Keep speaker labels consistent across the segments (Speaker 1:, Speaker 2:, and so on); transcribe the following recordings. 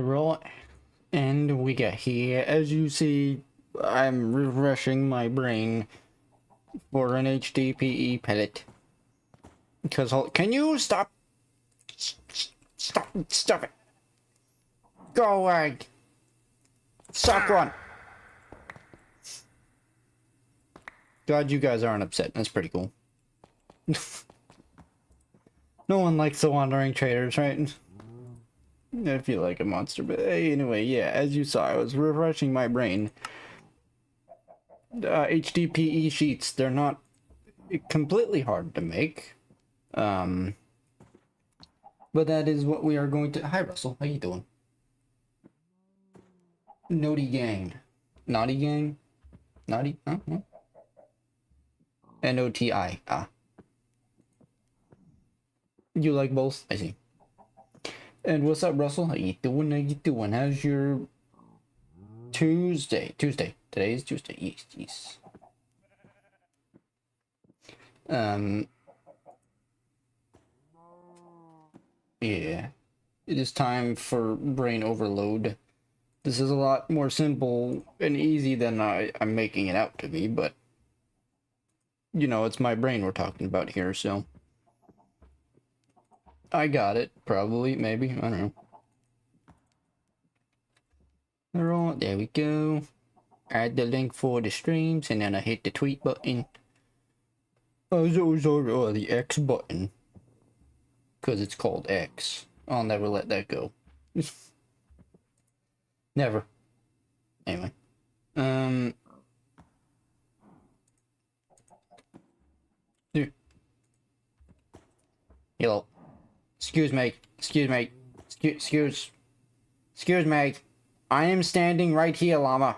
Speaker 1: Roll, and we get here. As you see, I'm refreshing my brain for an HDPE pellet. Because can you stop? Stop it! Go away! Suck one! God, you guys aren't upset. That's pretty cool. No one likes the wandering traders, right? I feel like a monster, but hey, anyway, yeah, as you saw, I was refreshing my brain. HDPE sheets, they're not completely hard to make. But that is what we are going to... Hi, Russell. How you doing? Naughty gang. Naughty gang? Naughty? Huh? N-O-T-I. Ah. You like both? I see. And what's up, Russell? How you doing? How you doing? How's your Tuesday? Today is Tuesday. Yes. Yeah. It is time for brain overload. This is a lot more simple and easy than I'm making it out to be, but you know, it's my brain we're talking about here, so I got it, probably, maybe, I don't know. There we go. Add the link for the streams, and then I hit the tweet button. Oh, the X button. Because it's called X. I'll never let that go. Never. Anyway. Hello. Excuse me. Excuse me. I am standing right here, llama.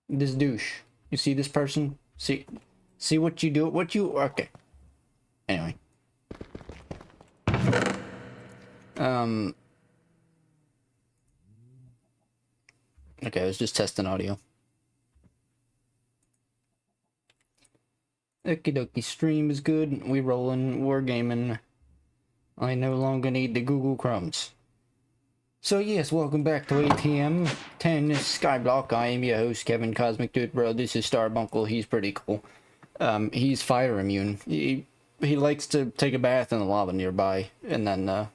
Speaker 1: This douche. You see this person? See what you do? Okay. Anyway. Okay, I was just testing audio. Okie dokie, stream is good. We rolling, we're gaming. I no longer need the Google Chromes. So yes, welcome back to ATM 10 Skyblock. I am your host, Kevin Cosmic Dude Bro. This is Starbunkle. He's pretty cool. He's fire immune. He likes to take a bath in the lava nearby, and then oh,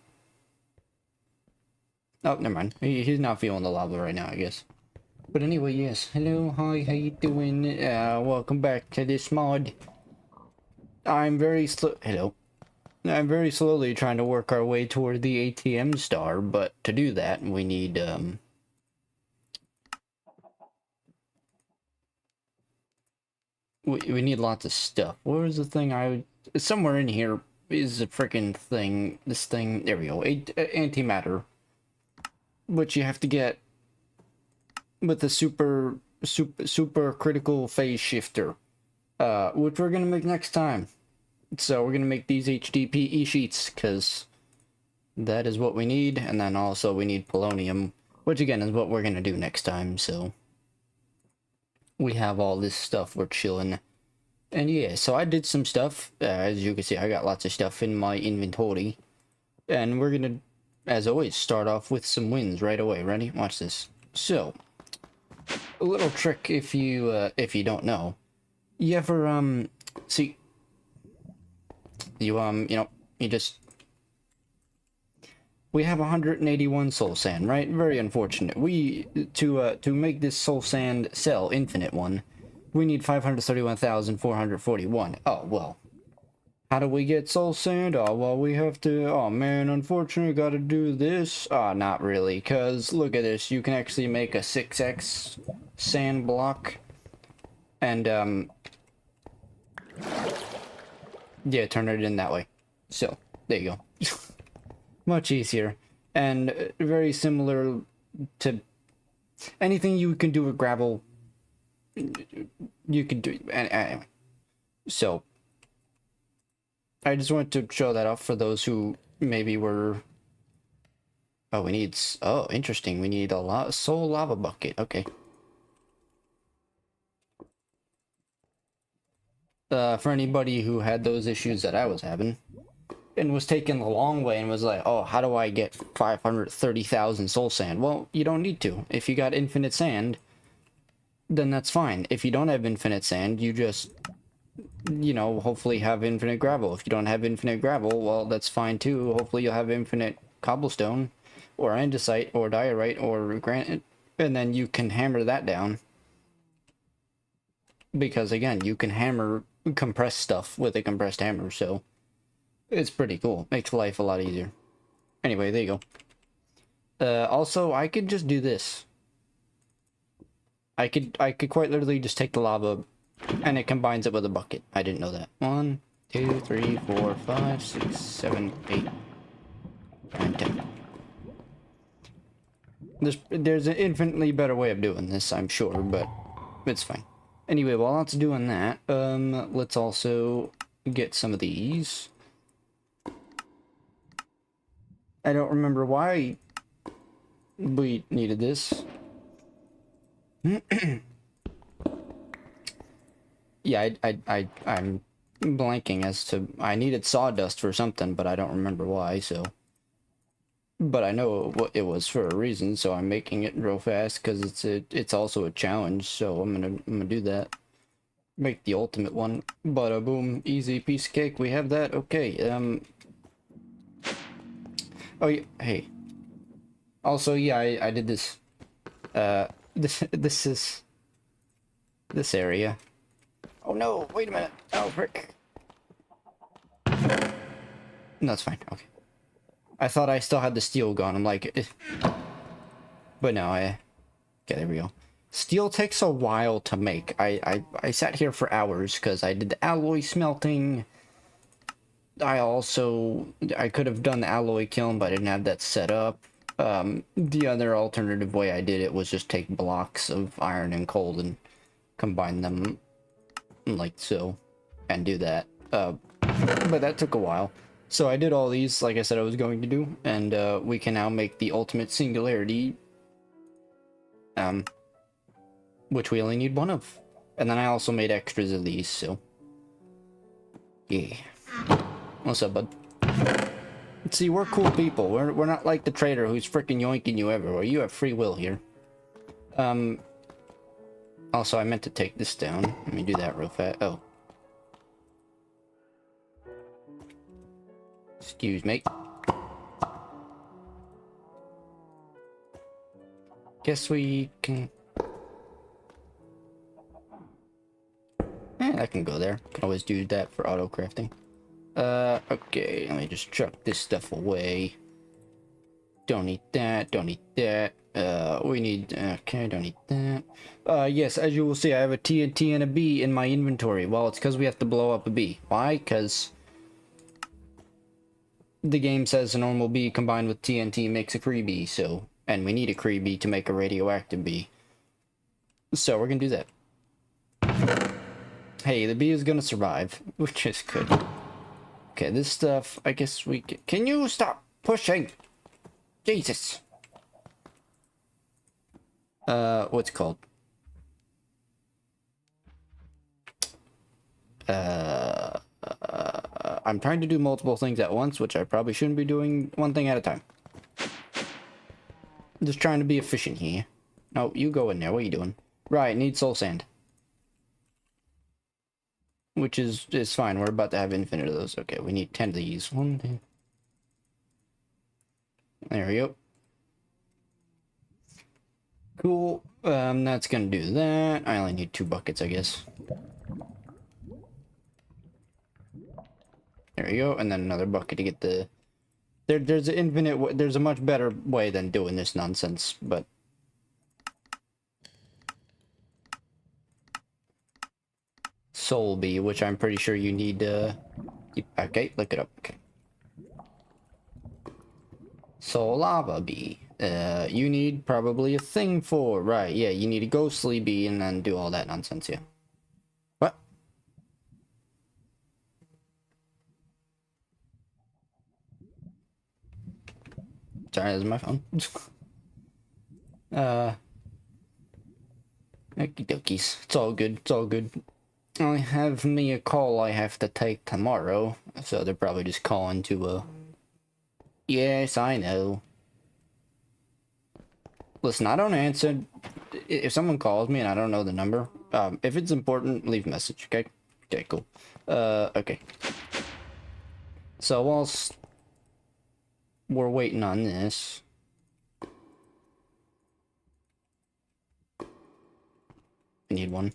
Speaker 1: never mind. He's not feeling the lava right now, I guess. But anyway, yes. Hello, hi, how you doing? Welcome back to this mod. I'm very slowly trying to work our way toward the ATM star, but to do that, we need, we need lots of stuff. Where is the thing somewhere in here is a freaking thing. This thing, there we go, antimatter. Which you have to get with the super critical phase shifter, which we're gonna make next time. So we're gonna make these HDPE sheets because that is what we need, and then also we need polonium, which again is what we're gonna do next time. So we have all this stuff, we're chilling. And yeah, so I did some stuff. As you can see, I got lots of stuff in my inventory, and we're gonna, as always, start off with some wins right away. Ready? Watch this. So a little trick if you don't know. You ever see you we have 181 soul sand, right? Very unfortunate. We to make this soul sand cell infinite one, we need 531,441. Oh well. How do we get soul sand? Oh well, we have to, oh man, unfortunately gotta do this. Not really, cause look at this, you can actually make a 6x sand block, and yeah, turn it in that way. So there you go. Much easier, and very similar to anything you can do with gravel. You can do anyway. So I just wanted to show that off for those who maybe were. Oh, we need. Oh, interesting. We need a soul lava bucket. Okay. For anybody who had those issues that I was having and was taking the long way and was like, oh, how do I get 530,000 soul sand? Well, you don't need to. If you got infinite sand, then that's fine. If you don't have infinite sand, you just, you know, hopefully have infinite gravel. If you don't have infinite gravel, well, that's fine too. Hopefully you'll have infinite cobblestone or andesite or diorite or granite, and then you can hammer that down. Because again, you can hammer compressed stuff with a compressed hammer, so it's pretty cool. Makes life a lot easier. Anyway, there you go. Also, I could just do this. I could quite literally just take the lava and it combines it with a bucket. I didn't know that. 1, 2, 3, 4, 5, 6, 7, 8, 9, 10. There's an infinitely better way of doing this, I'm sure, but it's fine. Anyway, while that's doing that, let's also get some of these. I don't remember why we needed this. Yeah, I'm blanking as to... I needed sawdust for something, but I don't remember why, so... But I know what it was for a reason, so I'm making it real fast, because it's also a challenge, so I'm gonna do that. Make the ultimate one. Bada boom, easy piece of cake, we have that, okay, oh, yeah, hey. Also, yeah, I did this. This is... this area. Oh no, wait a minute. Oh, frick. No, that's fine, okay. I thought I still had the steel gone, I'm like... eh. But no, okay, there we go. Steel takes a while to make. I sat here for hours, because I did the alloy smelting. I could have done the alloy kiln, but I didn't have that set up. The other alternative way I did it was just take blocks of iron and coal and combine them like so and do that. But that took a while. So I did all these like I said I was going to do, and we can now make the ultimate singularity, which we only need one of. And then I also made extras of these, so yeah. What's up, bud? See, we're cool people. We're not like the trader who's freaking yoinking you everywhere. You have free will here. Also, I meant to take this down. Let me do that real fast. Oh. Excuse me. Guess we can... I can go there. Can always do that for auto crafting. Okay, let me just chuck this stuff away. Don't need that, don't need that. We need... okay, don't need that. Yes, as you will see, I have a TNT and a bee in my inventory. Well, it's because we have to blow up a bee. Why? Because the game says a normal bee combined with TNT makes a creebee, so... and we need a creebee to make a radioactive bee. So we're gonna do that. Hey, the bee is gonna survive, which is good. Okay, this stuff, I guess we can you stop pushing? Jesus. What's it called? I'm trying to do multiple things at once, which I probably shouldn't be doing one thing at a time. I'm just trying to be efficient here. No, you go in there. What are you doing? Right, need soul sand. Which is fine. We're about to have infinite of those. Okay, we need 10 of these. 1, 2. There we go. Cool. That's gonna do that. I only need 2 buckets, I guess. There we go. And then another bucket to get the... There's an infinite... There's a much better way than doing this nonsense, but... Soul bee, which I'm pretty sure you need okay, look it up. Okay. Soul lava bee. You need probably a thing for, right, yeah, you need a ghostly bee and then do all that nonsense, yeah. What? Sorry, that's my phone. Okie dokies. It's all good, it's all good. I have me a call I have to take tomorrow, so they're probably just calling to, Yes, I know. Listen, I don't answer. If someone calls me and I don't know the number, if it's important, leave a message, okay? Okay, cool. Okay. So whilst we're waiting on this... I need one.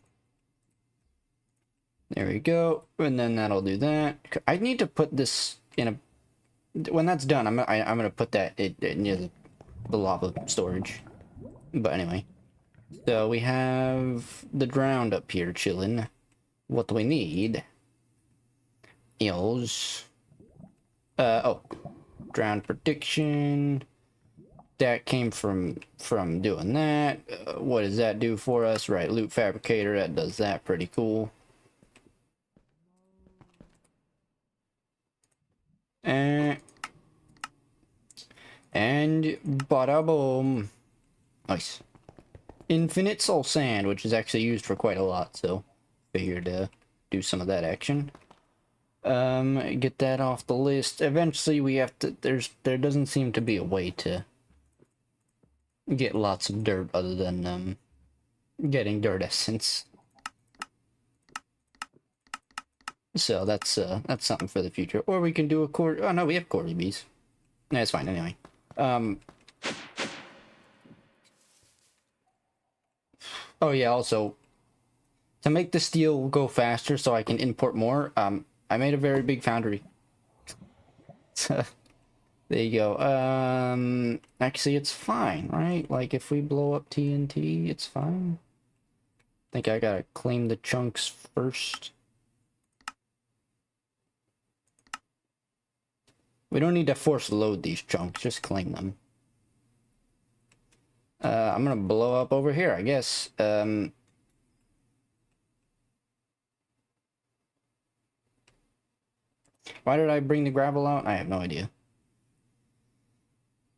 Speaker 1: There we go. And then that'll do that. I need to put this in a... When that's done, I'm gonna put that near the lava storage. But anyway. So we have the drowned up here chilling. What do we need? Is... oh. Drowned prediction. That came from doing that. What does that do for us? Right, loot fabricator, that does that. Pretty cool. And bada boom. Nice. Infinite soul sand, which is actually used for quite a lot, so figured to do some of that action. Get that off the list. Eventually we have to, there doesn't seem to be a way to get lots of dirt other than getting dirt essence. So that's something for the future. Or we can do a core. Oh no, we have creebees. No, it's fine anyway. Oh yeah, also to make the steel go faster so I can import more, I made a very big foundry. There you go. Actually it's fine, right? Like if we blow up TNT, it's fine. I think I gotta claim the chunks first. We don't need to force load these chunks, just claim them. I'm gonna blow up over here, I guess. Why did I bring the gravel out? I have no idea.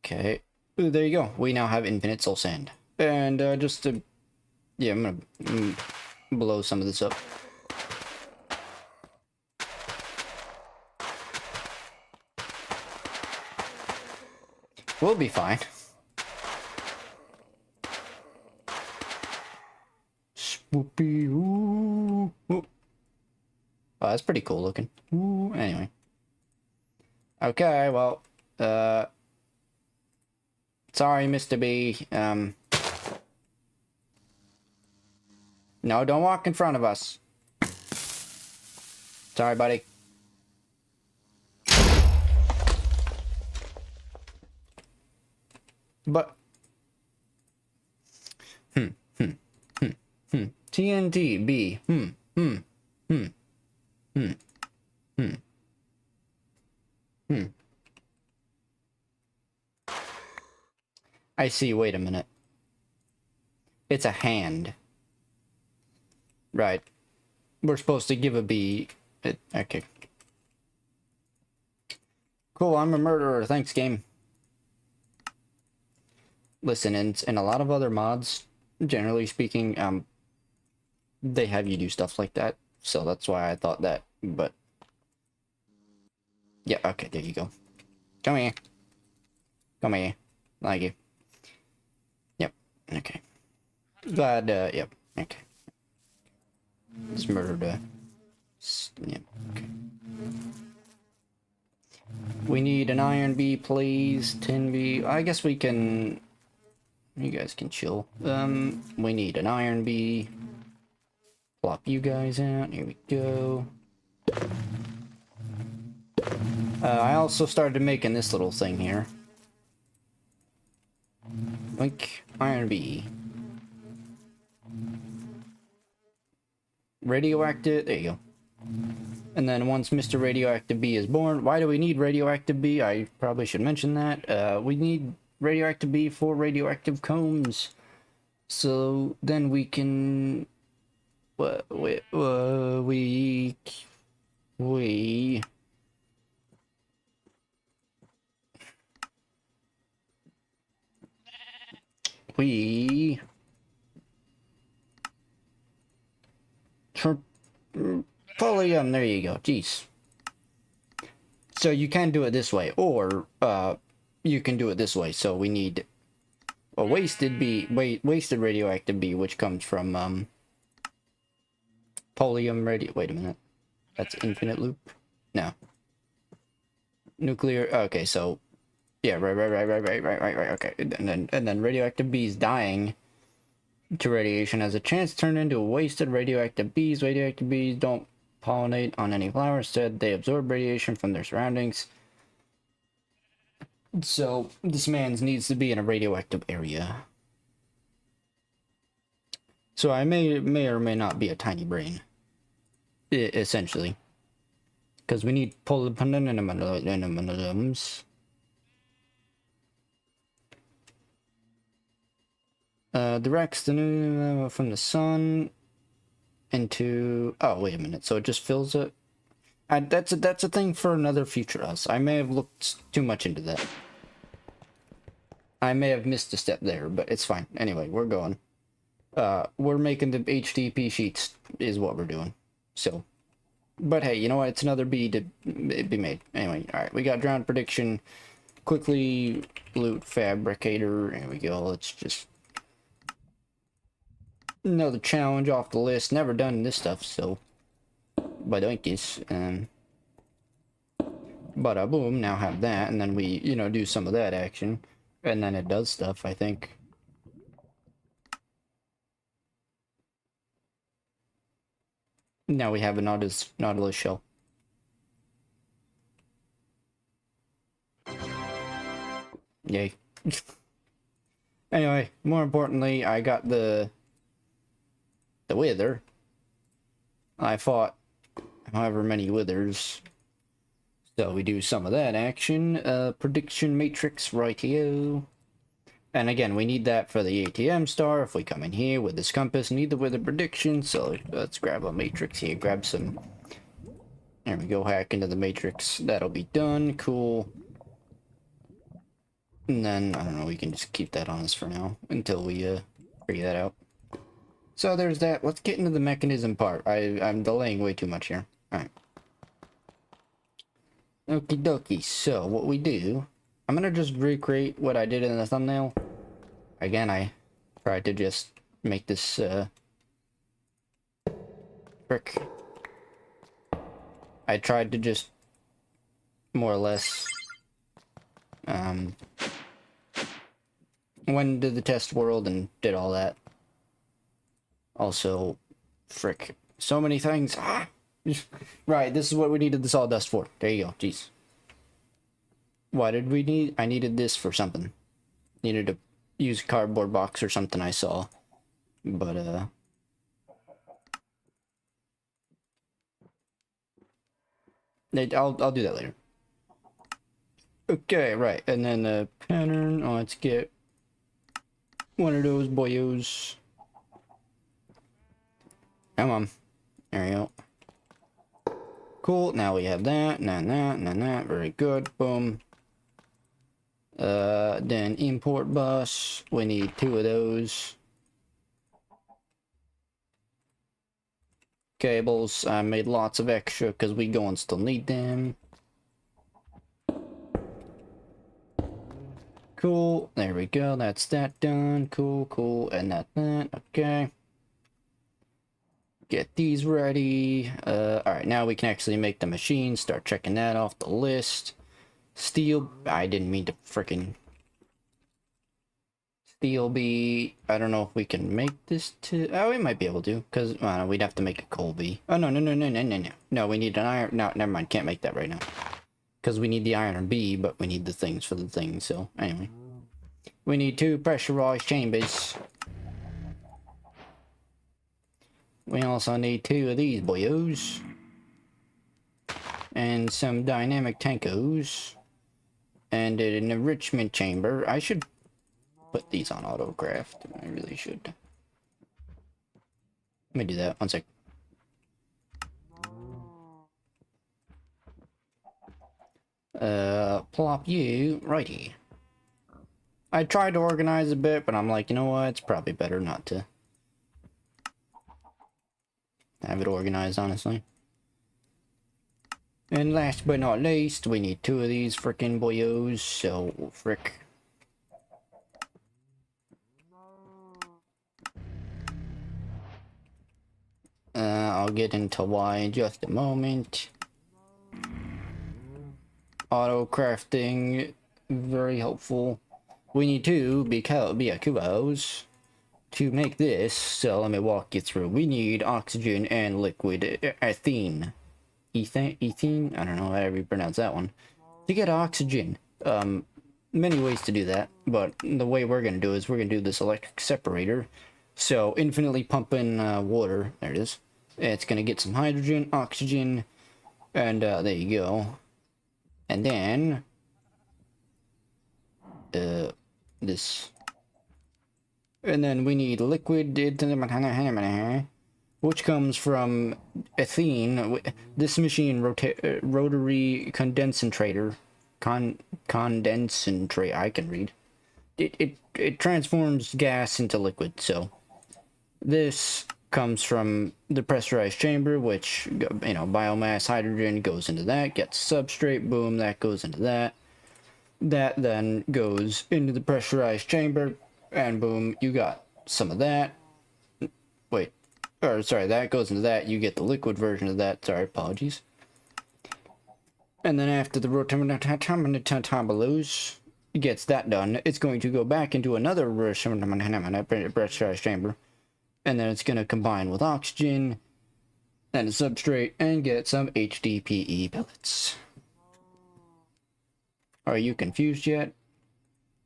Speaker 1: Okay. Ooh, there you go. We now have infinite soul sand. And just to... Yeah, I'm gonna blow some of this up. We'll be fine. Swoopy, ooh, ooh. Oh, that's pretty cool looking. Ooh, anyway. Okay, well, sorry, Mr. B. No, don't walk in front of us. Sorry, buddy. But... TNT, B. I see, wait a minute. It's a hand. Right. We're supposed to give a B. Okay. Cool, I'm a murderer. Thanks, game. Listen, in a lot of other mods, generally speaking, they have you do stuff like that. So that's why I thought that, but... Yeah, okay, there you go. Come here. Come here. Thank you. Yep, okay. Glad, yep, okay. It's murdered, yep, okay. We need an iron B, please. 10 B. I guess we can... You guys can chill. We need an iron B. Plop you guys out. Here we go. I also started making this little thing here. Link iron B. Radioactive. There you go. And then once Mr. Radioactive B is born, why do we need Radioactive B? I probably should mention that. We need Radioactive B for radioactive combs. So then we can... we Polyium, there you go. Jeez. So you can do it this way, or you can do it this way. So we need a wasted radioactive B, which comes from polyium radio. Wait a minute, that's infinite loop. No, nuclear. Okay, so yeah, right. Okay, and then radioactive bees dying to radiation has a chance to turn into wasted radioactive bees. Radioactive bees don't pollinate on any flower. Instead, they absorb radiation from their surroundings. So this man needs to be in a radioactive area. So I may or may not be a tiny brain, essentially, because we need polynamics. Directs the new from the sun into. Oh, wait a minute. So it just fills it. That's a thing for another future us. I may have looked too much into that. I may have missed a step there, but it's fine. Anyway, we're going. We're making the HDPE sheets is what we're doing. So, but hey, you know what? It's another B to be made. Anyway, all right. We got drowned prediction. Quickly loot fabricator. There we go. Let's just another challenge off the list. Never done this stuff, so badoinkies. Bada boom. Now have that, and then we do some of that action, and then it does stuff. I think. Now we have a Nautilus shell. Yay. Anyway, more importantly, I got the wither. I fought however many withers. So we do some of that action. Prediction matrix, rightio. And again, we need that for the ATM star. If we come in here with this compass, need the wither prediction. So let's grab a matrix here. Grab some. There we go. Hack into the matrix. That'll be done. Cool. And then, I don't know, we can just keep that on us for now until we figure that out. So there's that. Let's get into the mechanism part. I'm delaying way too much here. Alright. Okie dokie. So what we do, I'm gonna just recreate what I did in the thumbnail. Again, I tried to just make this frick. I tried to just more or less went to the test world and did all that. Also, frick, so many things. Ah! Right, this is what we needed the sawdust for. There you go. Jeez. Why did we need? I needed this for something. Needed to use a cardboard box or something I saw. But, I'll do that later. Okay, right. And then the pattern. Oh, let's get one of those boyos. Come on. There we go. Cool. Now we have that. That. Very good. Boom. Then import bus. We need 2 of those. Cables. I made lots of extra because we go and still need them. Cool. There we go. That's that done. Cool. And that. Okay. Get these ready. Alright, now we can actually make the machine. Start checking that off the list. Steel. I didn't mean to frickin' steel bee. I don't know if we can make this to. Oh, we might be able to. Because we'd have to make a coal bee. Oh, no. No, we need an iron. No, never mind. Can't make that right now. Because we need the iron bee, but we need the things for the thing. So, anyway. We need 2 pressurized chambers. We also need 2 of these boyos. And some dynamic tankos. And an enrichment chamber. I should put these on autocraft. I really should. Let me do that. One sec. Plop you righty. I tried to organize a bit, but I'm like, you know what? It's probably better not to. have it organized, honestly. And last but not least, we need 2 of these frickin' boyos, so frick. I'll get into why in just a moment. Auto crafting, very helpful. We need 2 cubos to make this, so let me walk you through. We need oxygen and liquid ethene. Ethene? I don't know how you pronounce that one. To get oxygen, many ways to do that, but the way we're gonna do is we're gonna do this electric separator. So infinitely pumping water, there it is. It's gonna get some hydrogen, oxygen, and there you go. And then this, and then we need liquid, which comes from ethene. This machine rotary condensentrator, condensentrator. I can read. It transforms gas into liquid. So this comes from the pressurized chamber, which, you know, biomass hydrogen goes into that, gets substrate, boom, that goes into that. That then goes into the pressurized chamber, and boom, you got some of that. Wait, or sorry, that goes into that, you get the liquid version of that, sorry, apologies. And then after the rotatabulous gets that done, it's going to go back into another pressurized chamber, and then it's going to combine with oxygen and a substrate and get some HDPE pellets. Are you confused yet?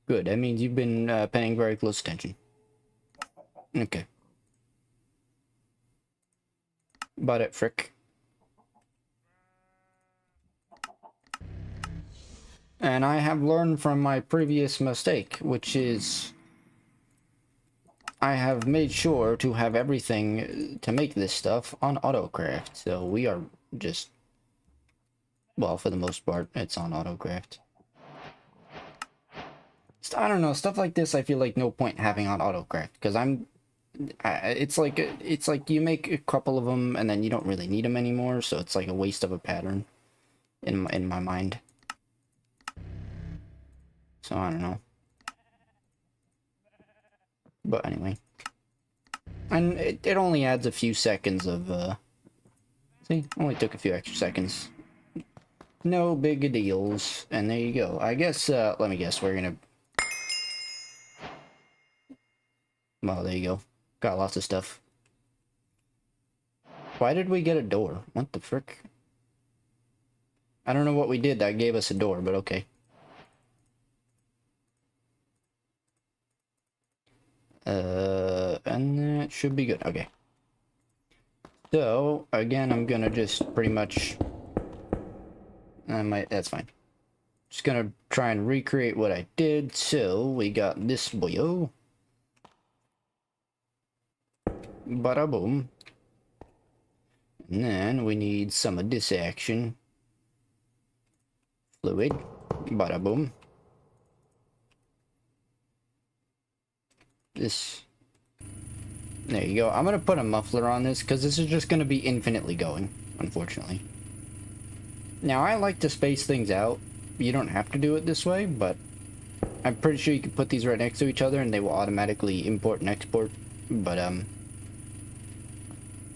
Speaker 1: Good, that means you've been paying very close attention. Okay. But it frick. And I have learned from my previous mistake, which is I have made sure to have everything to make this stuff on AutoCraft. So we are just, well, for the most part, it's on AutoCraft. I don't know, stuff like this I feel like no point having on AutoCraft, because it's like you make a couple of them and then you don't really need them anymore, so it's like a waste of a pattern in my mind. So I don't know. But anyway. And it only adds a few seconds of, see, only took a few extra seconds. No big deals. And there you go. I guess, let me guess, we're gonna... Well, there you go. Got lots of stuff. Why did we get a door? What the frick? I don't know what we did that gave us a door, but okay. And that should be good. Okay. So, again, I'm gonna just pretty much... that's fine. Just gonna try and recreate what I did. So, we got this boyo. Bada boom. And then we need some of this action. Fluid. Bada boom. This. There you go. I'm gonna put a muffler on this because this is just gonna be infinitely going, unfortunately. Now, I like to space things out. You don't have to do it this way, but I'm pretty sure you can put these right next to each other and they will automatically import and export. But, I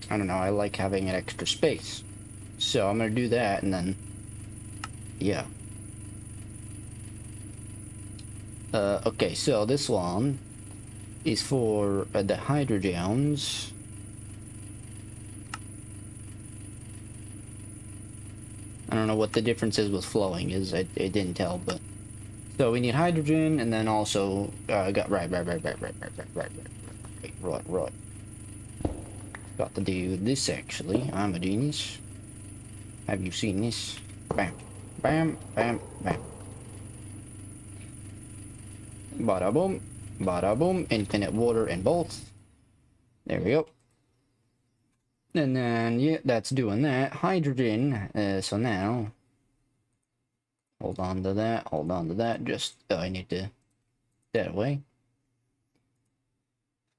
Speaker 1: don't know, I like having an extra space. So I'm gonna do that and then, yeah. Okay, so this one is for the hydrogens. I don't know what the difference is with flowing is. It didn't tell, but so we need hydrogen, and then also got right. Got to do this actually. I'm a genius. Have you seen this? Bam, bam, bam, bam. Bada boom, bada boom. Infinite water in both. There we go. And then, yeah, that's doing that. Hydrogen, so now... Hold on to that, just... Oh, I need to... that away.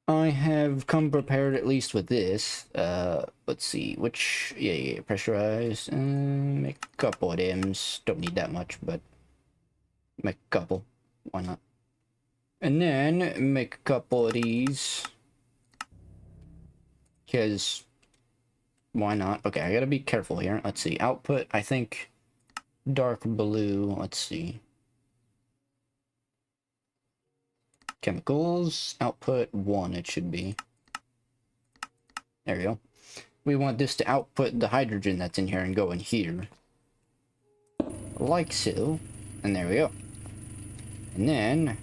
Speaker 1: I have come prepared at least with this. Let's see, which, yeah, pressurized, make a couple of M's. Don't need that much, but make a couple. Why not? And then make a couple of these. Because, why not? Okay, I gotta be careful here. Let's see, output, I think, dark blue, let's see. Chemicals, output 1 it should be. There we go. We want this to output the hydrogen that's in here and go in here. Like so. And there we go. And then...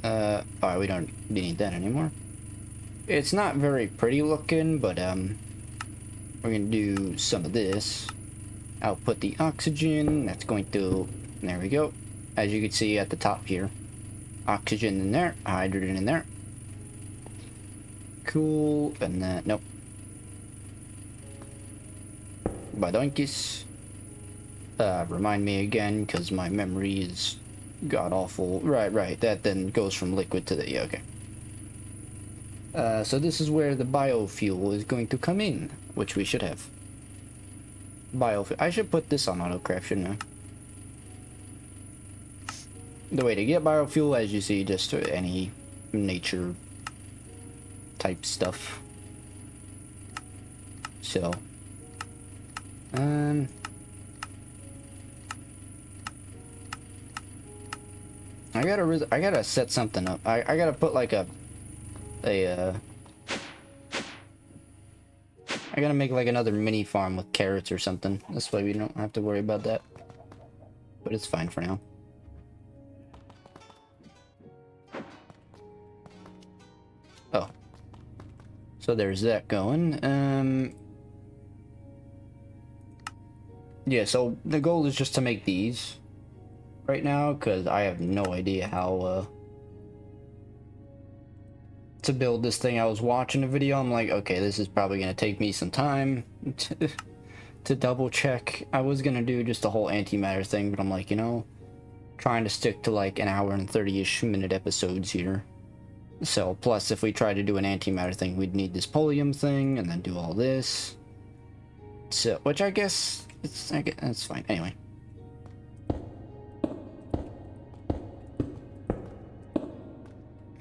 Speaker 1: oh, we don't need that anymore. It's not very pretty looking, but, we're gonna do some of this. Output the oxygen, that's going to... There we go. As you can see at the top here. Oxygen in there, hydrogen in there. Cool, and then, nope. Badonkis. Remind me again, because my memory is god-awful. Right, that then goes from liquid to the, yeah, okay. So this is where the biofuel is going to come in, which we should have. Biofuel, I should put this on autocraft, shouldn't I? The way to get biofuel, as you see, just any nature type stuff. So, I gotta set something up. I gotta put like I gotta make like another mini farm with carrots or something. This way we don't have to worry about that. But it's fine for now. Oh. So there's that going. Yeah, so the goal is just to make these right now, because I have no idea how to build this thing. I was watching a video, I'm like, okay, this is probably going to take me some time to double check. I was going to do just a whole antimatter thing, but I'm like, you know, trying to stick to like an hour and 30-ish minute episodes here. So, plus if we try to do an antimatter thing, we'd need this polonium thing, and then do all this. So, which I guess, that's fine. Anyway.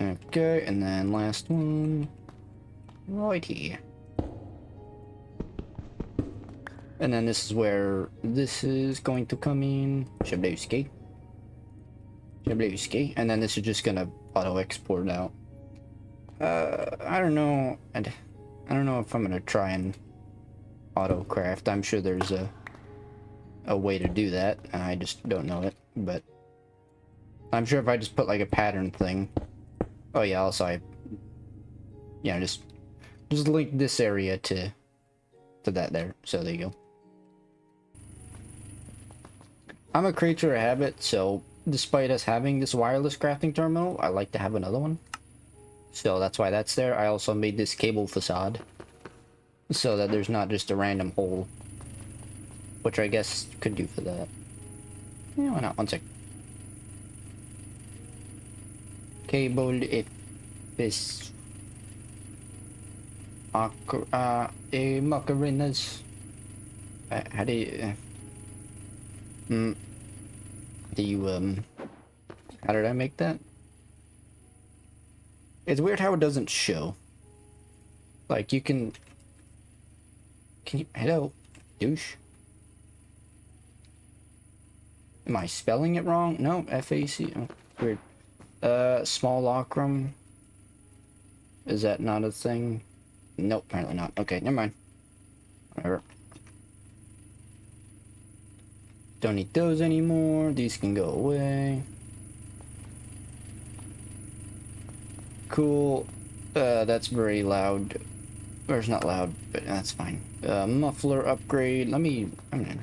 Speaker 1: Okay, and then last one. Righty. And then this is where this is going to come in. Shabluski. And then this is just gonna auto-export out. I don't know. I don't know if I'm gonna try and auto-craft. I'm sure there's a way to do that. I just don't know it. But I'm sure if I just put like a pattern thing. Oh yeah, also yeah, just link this area to that there. So there you go. I'm a creature of habit, so despite us having this wireless crafting terminal, I like to have another one. So that's why that's there. I also made this cable facade so that there's not just a random hole, which I guess could do for that. Yeah, why not? One sec. Cable if this macarinas. How do you how did I make that? It's weird how it doesn't show. Like you can you, hello, douche? Am I spelling it wrong? No, F-A-C, oh, weird. Small locrum. Is that not a thing? Nope, apparently not. Okay, never mind. Whatever. Don't need those anymore. These can go away. Cool. That's very loud. Or it's not loud, but that's fine. Muffler upgrade. I'm gonna...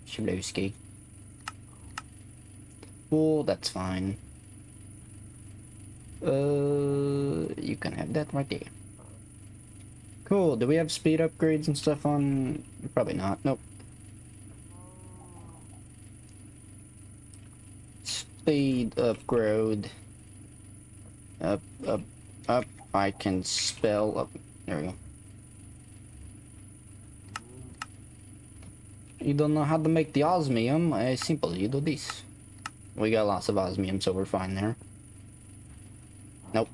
Speaker 1: Shablowski. Cool, that's fine. You can have that right there. Cool, do we have speed upgrades and stuff on? Probably not, nope. Speed upgrade. Up, up, up. I can spell up. There we go. You don't know how to make the osmium? Simple, you do this. We got lots of osmium, so we're fine there. Nope.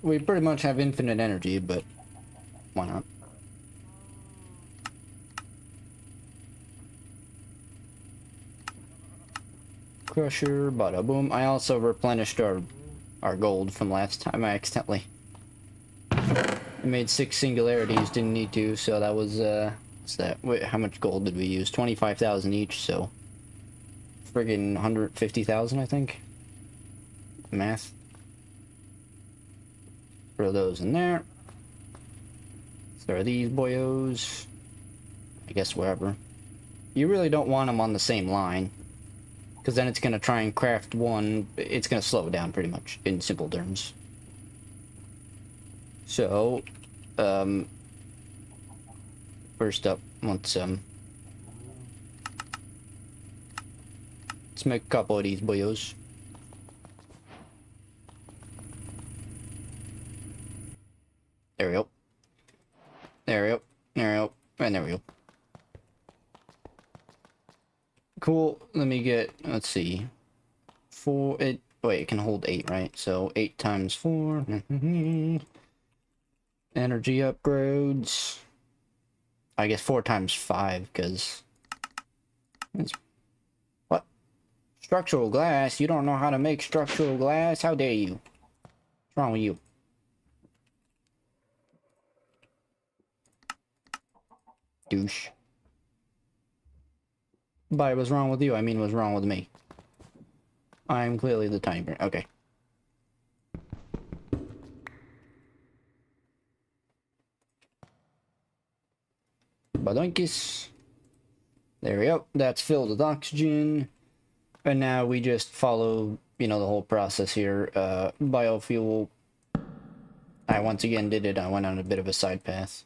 Speaker 1: We pretty much have infinite energy, but why not? Crusher, bada boom. I also replenished our gold from last time. I accidentally made 6 singularities, didn't need to, so that was what's that? Wait, how much gold did we use? 25,000 each, so friggin' 150,000, I think. Math. Throw those in there. Throw these boyos. I guess wherever. You really don't want them on the same line, because then it's gonna try and craft one. It's gonna slow it down pretty much, in simple terms. So, first up, let's make a couple of these boyos. There we go. There we go. There we go. And there we go. Cool. Let me get, let's see. 4, wait, it can hold 8, right? So 8 times 4. Energy upgrades. I guess 4 times 5, because it's, what? Structural glass? You don't know how to make structural glass? How dare you? What's wrong with you? Douche. By what's wrong with you, I mean what's wrong with me. I'm clearly the tiny brain. Okay. Badonkis. There we go. That's filled with oxygen. And now we just follow, you know, the whole process here. Biofuel. I once again did it. I went on a bit of a side path.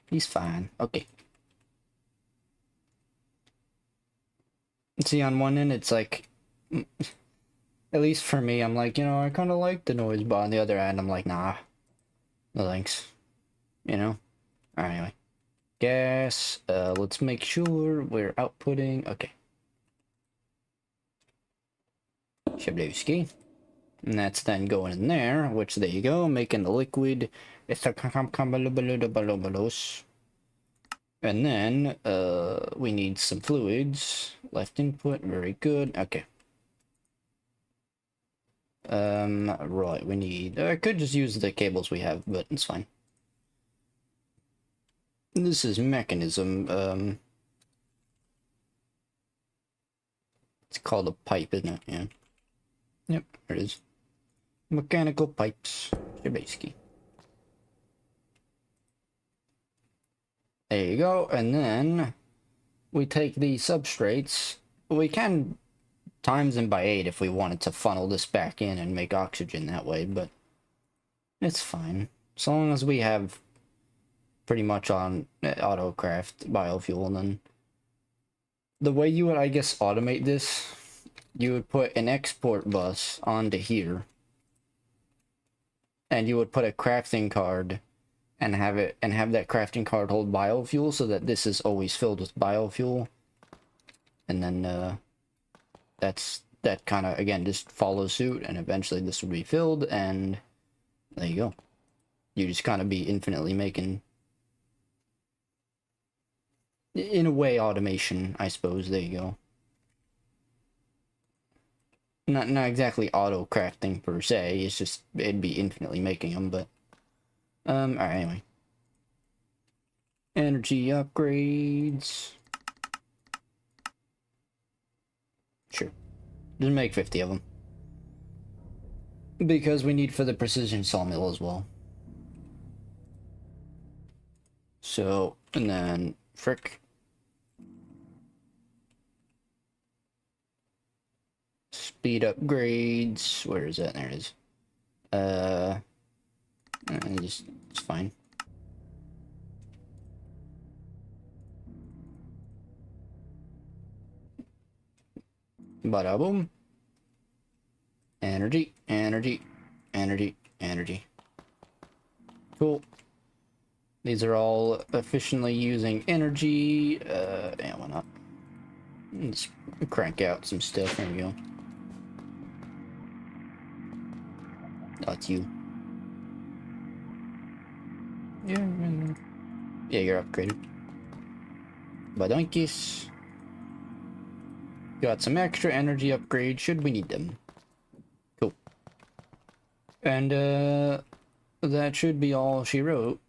Speaker 1: He's fine. Okay. See, on one end, it's like, at least for me, I'm like, you know, I kind of like the noise, but on the other end, I'm like, nah, no thanks. You know? Alright, anyway. Gas, let's make sure we're outputting, okay. Shablowski. And that's then going in there, which there you go, making the liquid. It's a and then, we need some fluids. Left input, very good. Okay. Right, we need... I could just use the cables we have, but it's fine. This is mechanism, it's called a pipe, isn't it? Yeah. Yep, there it is. Mechanical pipes, basically. There you go, and then we take these substrates. We can times them by 8 if we wanted to funnel this back in and make oxygen that way, but it's fine. As long as we have pretty much on autocraft biofuel, then the way you would, I guess, automate this, you would put an export bus onto here, and you would put a crafting card and have that crafting card hold biofuel so that this is always filled with biofuel. And then that kind of, again, just follows suit, and eventually this will be filled, and there you go. You just kind of be infinitely making, in a way, automation, I suppose. There you go. Not exactly auto crafting per se, it's just, it'd be infinitely making them, but alright, anyway. Energy upgrades. Sure. Just make 50 of them. Because we need for the precision sawmill as well. So, and then, frick. Speed upgrades. Where is that? There it is. It's fine. Bada boom. Energy, energy, energy, energy. Cool. These are all efficiently using energy. Yeah, why not? Let's crank out some stuff. There we go. That's you. Yeah, you're upgraded. Badonkies. Got some extra energy upgrades should we need them. Cool. And that should be all she wrote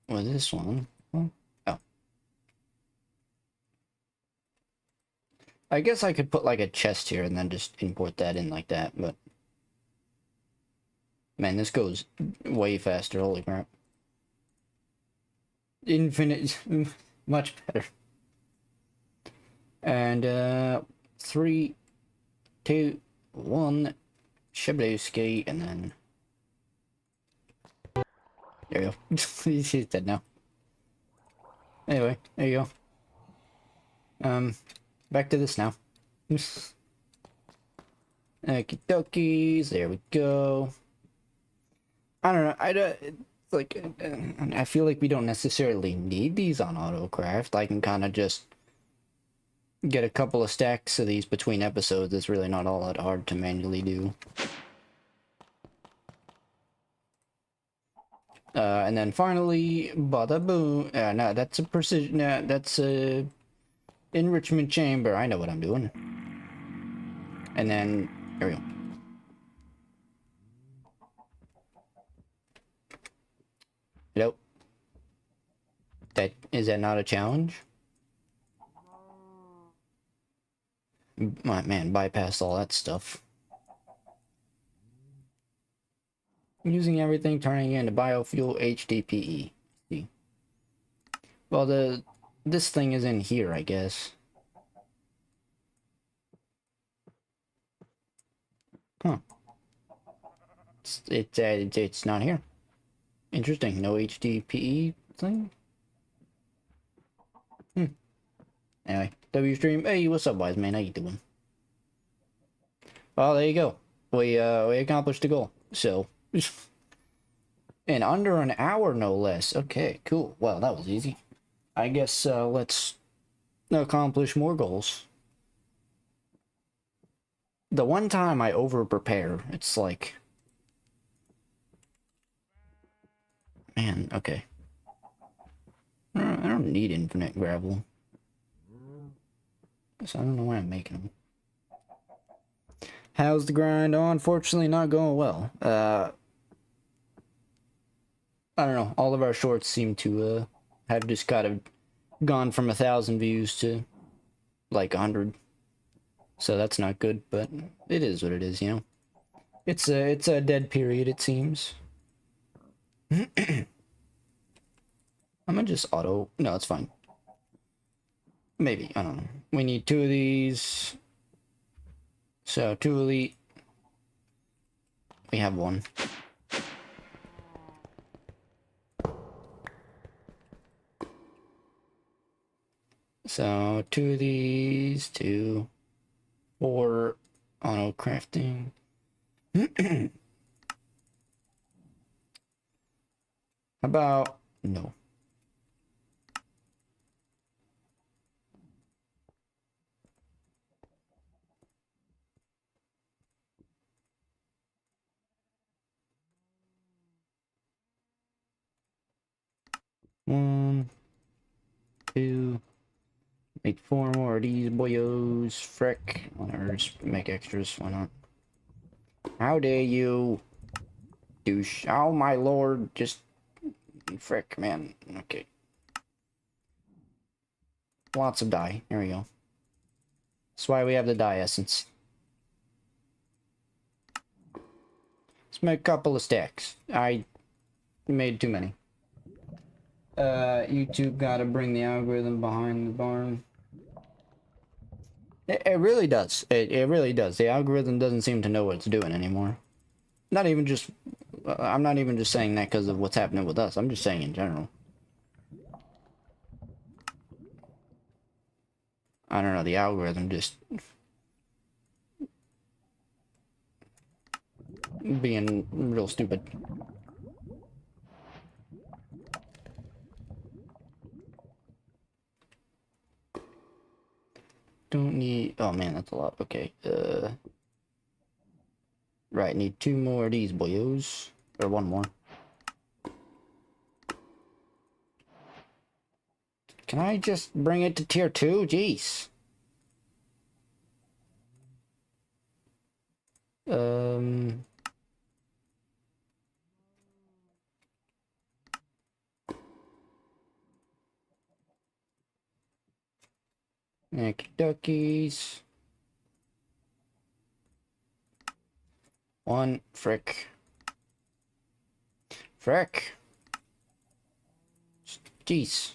Speaker 1: with this one. Oh. I guess I could put like a chest here and then just import that in like that, but man, this goes way faster. Holy crap. Infinite, much better. And 3, 2, 1, Shablowski, and then there you go. He's dead now. Anyway, there you go. Back to this now. Okie dokies, there we go. I don't know, it's like, I feel like we don't necessarily need these on AutoCraft. I can kind of just get a couple of stacks of these between episodes. It's really not all that hard to manually do. And then finally, bada boom. No, that's a precision. No, that's a enrichment chamber. I know what I'm doing. And then there we go. Nope. Is that not a challenge? My man, bypass all that stuff. Using everything, turning it into biofuel, HDPE. See. Well, this thing is in here, I guess. Huh. It's not here. Interesting. No HDPE thing. Anyway, W-Stream. Hey, what's up, wise man? How you doing? Well, there you go. We accomplished the goal. So, in under an hour, no less. Okay, cool. Well, that was easy. I guess let's accomplish more goals. The one time I over-prepare, it's like... Man, okay. I don't need infinite gravel. So I don't know why I'm making them. How's the grind? Oh, unfortunately not going well. I don't know. All of our shorts seem to have just kind of gone from 1,000 views to like 100. So that's not good, but it is what it is, you know. It's a dead period, it seems. I'm gonna just auto. No, it's fine. Maybe, I don't know. We need 2 of these. So 2 elite. We have 1. So 2 of these, 2, 4 auto crafting. How about no? One, 2, make 4 more of these boyos. Frick. Whatever, just make extras. Why not? How dare you, douche? Oh my lord! Just frick, man. Okay. Lots of dye. Here we go. That's why we have the dye essence. Let's make a couple of stacks. I made too many. YouTube gotta bring the algorithm behind the barn. It really does. It really does. The algorithm doesn't seem to know what it's doing anymore. Not even just... I'm not even just saying that because of what's happening with us. I'm just saying in general. I don't know, the algorithm just... being real stupid. Don't need... Oh man, that's a lot. Okay. Right, need 2 more of these boyos. Or 1 more. Can I just bring it to tier 2? Jeez. Duckies. 1 frick. Frick. Jeez.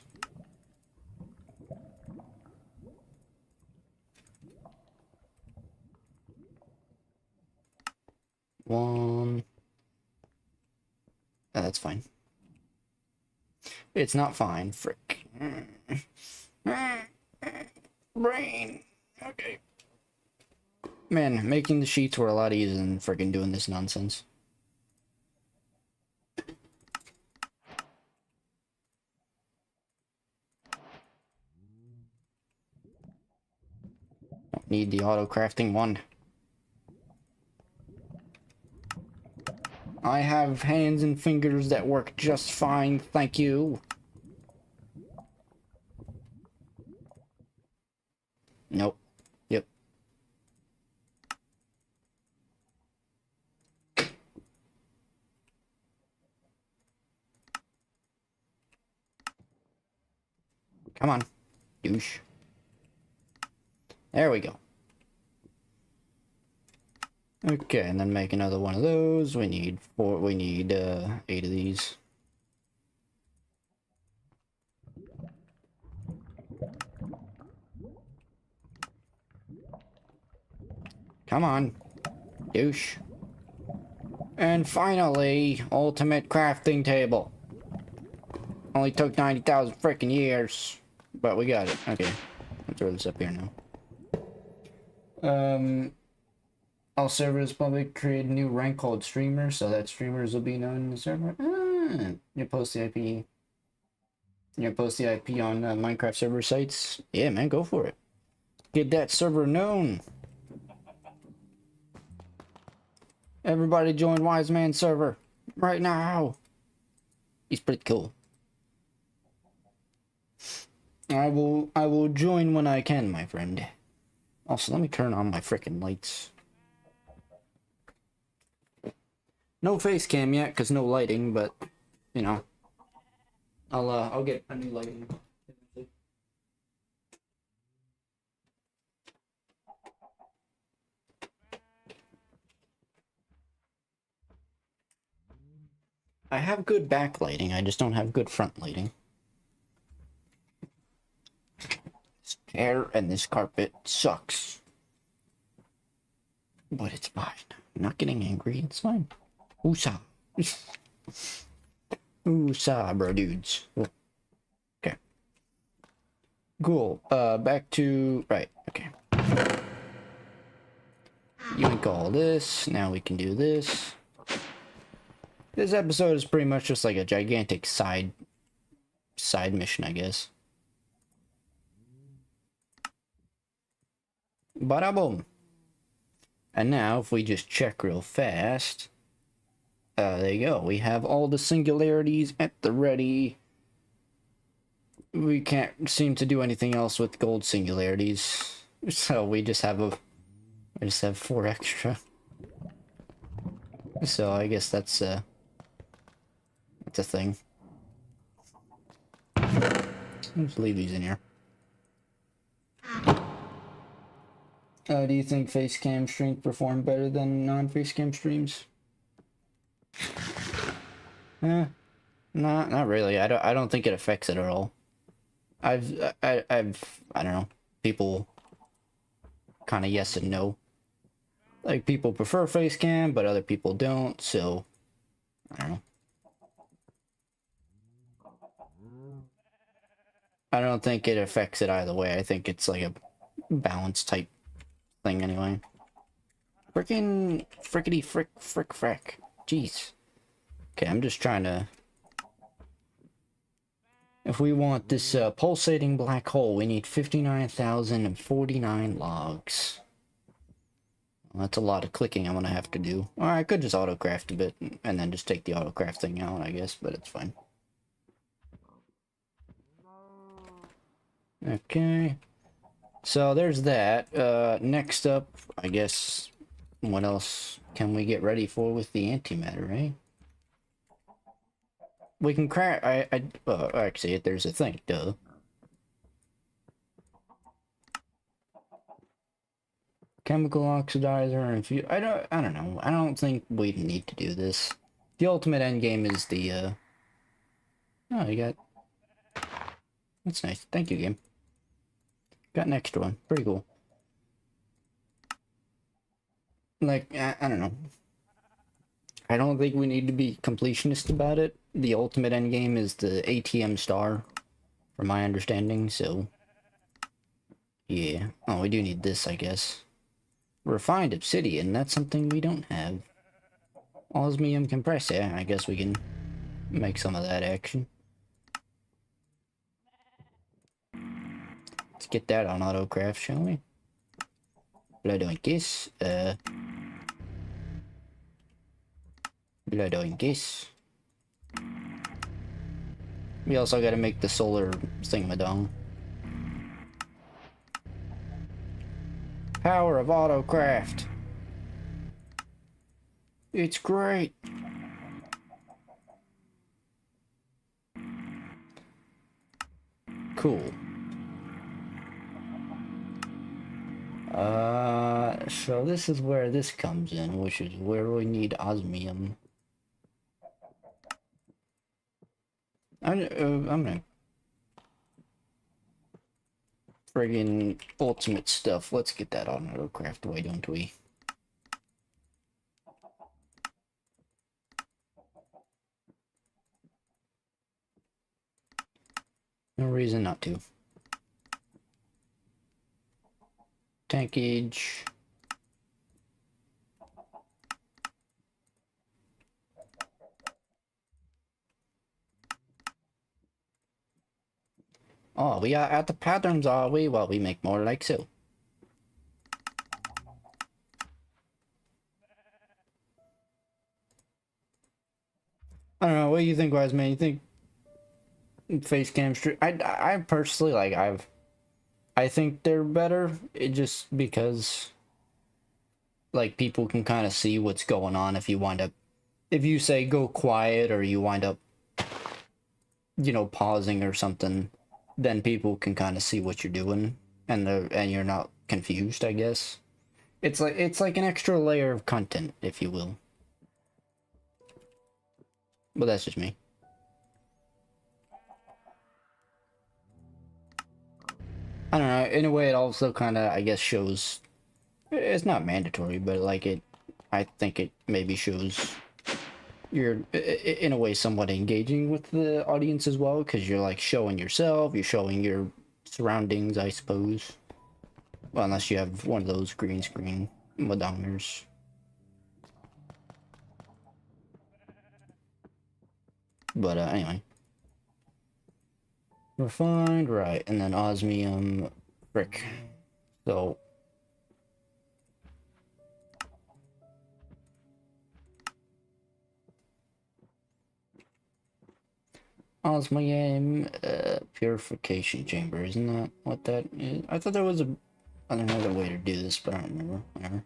Speaker 1: One. Oh, that's fine. It's not fine. Frick. Brain. Okay. Man, making the sheets were a lot easier than freaking doing this nonsense. Don't need the auto crafting one. I have hands and fingers that work just fine, thank you. Nope. Yep. Come on, douche. There we go. Okay, and then make another one of those. We need 8 of these. Come on, douche. And finally, ultimate crafting table. Only took 90,000 freaking years, but we got it. Okay, I'll throw this up here now. All servers probably create a new rank called streamer, so that streamers will be known in the server. You post the IP. You post the IP on Minecraft server sites. Yeah, man, go for it. Get that server known. Everybody join Wise Man server right now. He's pretty cool. I will join when I can, my friend. Also, let me turn on my frickin' lights. No face cam yet, cause no lighting, but you know, I'll get a new lighting. I have good backlighting, I just don't have good front lighting. This chair and this carpet sucks. But it's fine. I'm not getting angry, it's fine. Woosah. Woosah, bro dudes. Okay. Cool. Back to... Right, okay. Yoink all this. Now we can do this. This episode is pretty much just like a gigantic side mission, I guess. Bada boom. And now, if we just check real fast... there you go. We have all the singularities at the ready. We can't seem to do anything else with gold singularities. So we just have 4 extra. So I guess that's a thing. I'll just leave these in here. Do you think face cam streams perform better than non-face cam streams? Not really. I don't think it affects it at all. I don't know. People kind of yes and no. Like, people prefer face cam, but other people don't, so I don't know. I don't think it affects it either way. I think it's like a balance type thing anyway. Frickin' frickety frick frick frack. Jeez. Okay, I'm just trying to... If we want this pulsating black hole, we need 59,049 logs. Well, that's a lot of clicking I'm gonna have to do. Or I could just autocraft a bit and then just take the autocraft thing out, I guess, but it's fine. Okay. So there's that. Next up, I guess, what else can we get ready for with the antimatter, right? We can crack. Actually, there's a thing. Duh. Chemical oxidizer and few. I don't know. I don't think we need to do this. The ultimate end game is the. Oh, you got. That's nice. Thank you, game. Got an extra one. Pretty cool. Like, I don't know. I don't think we need to be completionist about it. The ultimate end game is the ATM star, from my understanding, so... Yeah. Oh, we do need this, I guess. Refined obsidian, that's something we don't have. Osmium compressor, I guess we can make some of that action. Let's get that on autocraft, shall we? Blood oinkies, blood oinkies. We also gotta make the solar thingamadong. Power of autocraft. It's great. Cool. So this is where this comes in, which is where we need osmium. I'm gonna friggin' ultimate stuff. Let's get that on autocraft, why don't we? No reason not to. Tankage. Oh, we are at the patterns, are we? Well, we make more like so. I don't know, what do you think, wise man? You think face cam stream? I personally, like, I think they're better, it just because, like, people can kind of see what's going on if you wind up, if you say go quiet or you wind up, you know, pausing or something, then people can kind of see what you're doing, and you're not confused, I guess. It's like an extra layer of content, if you will. But that's just me. I don't know, in a way it also kind of, I guess, shows, it's not mandatory, but like I think it maybe shows you're, in a way, somewhat engaging with the audience as well, because you're like showing yourself, you're showing your surroundings, I suppose. Well, unless you have one of those green screen madongers. But anyway. Refined, right, and then osmium, frick. So osmium purification chamber, isn't that what that is? I thought there was another way to do this, but I don't remember. Whatever.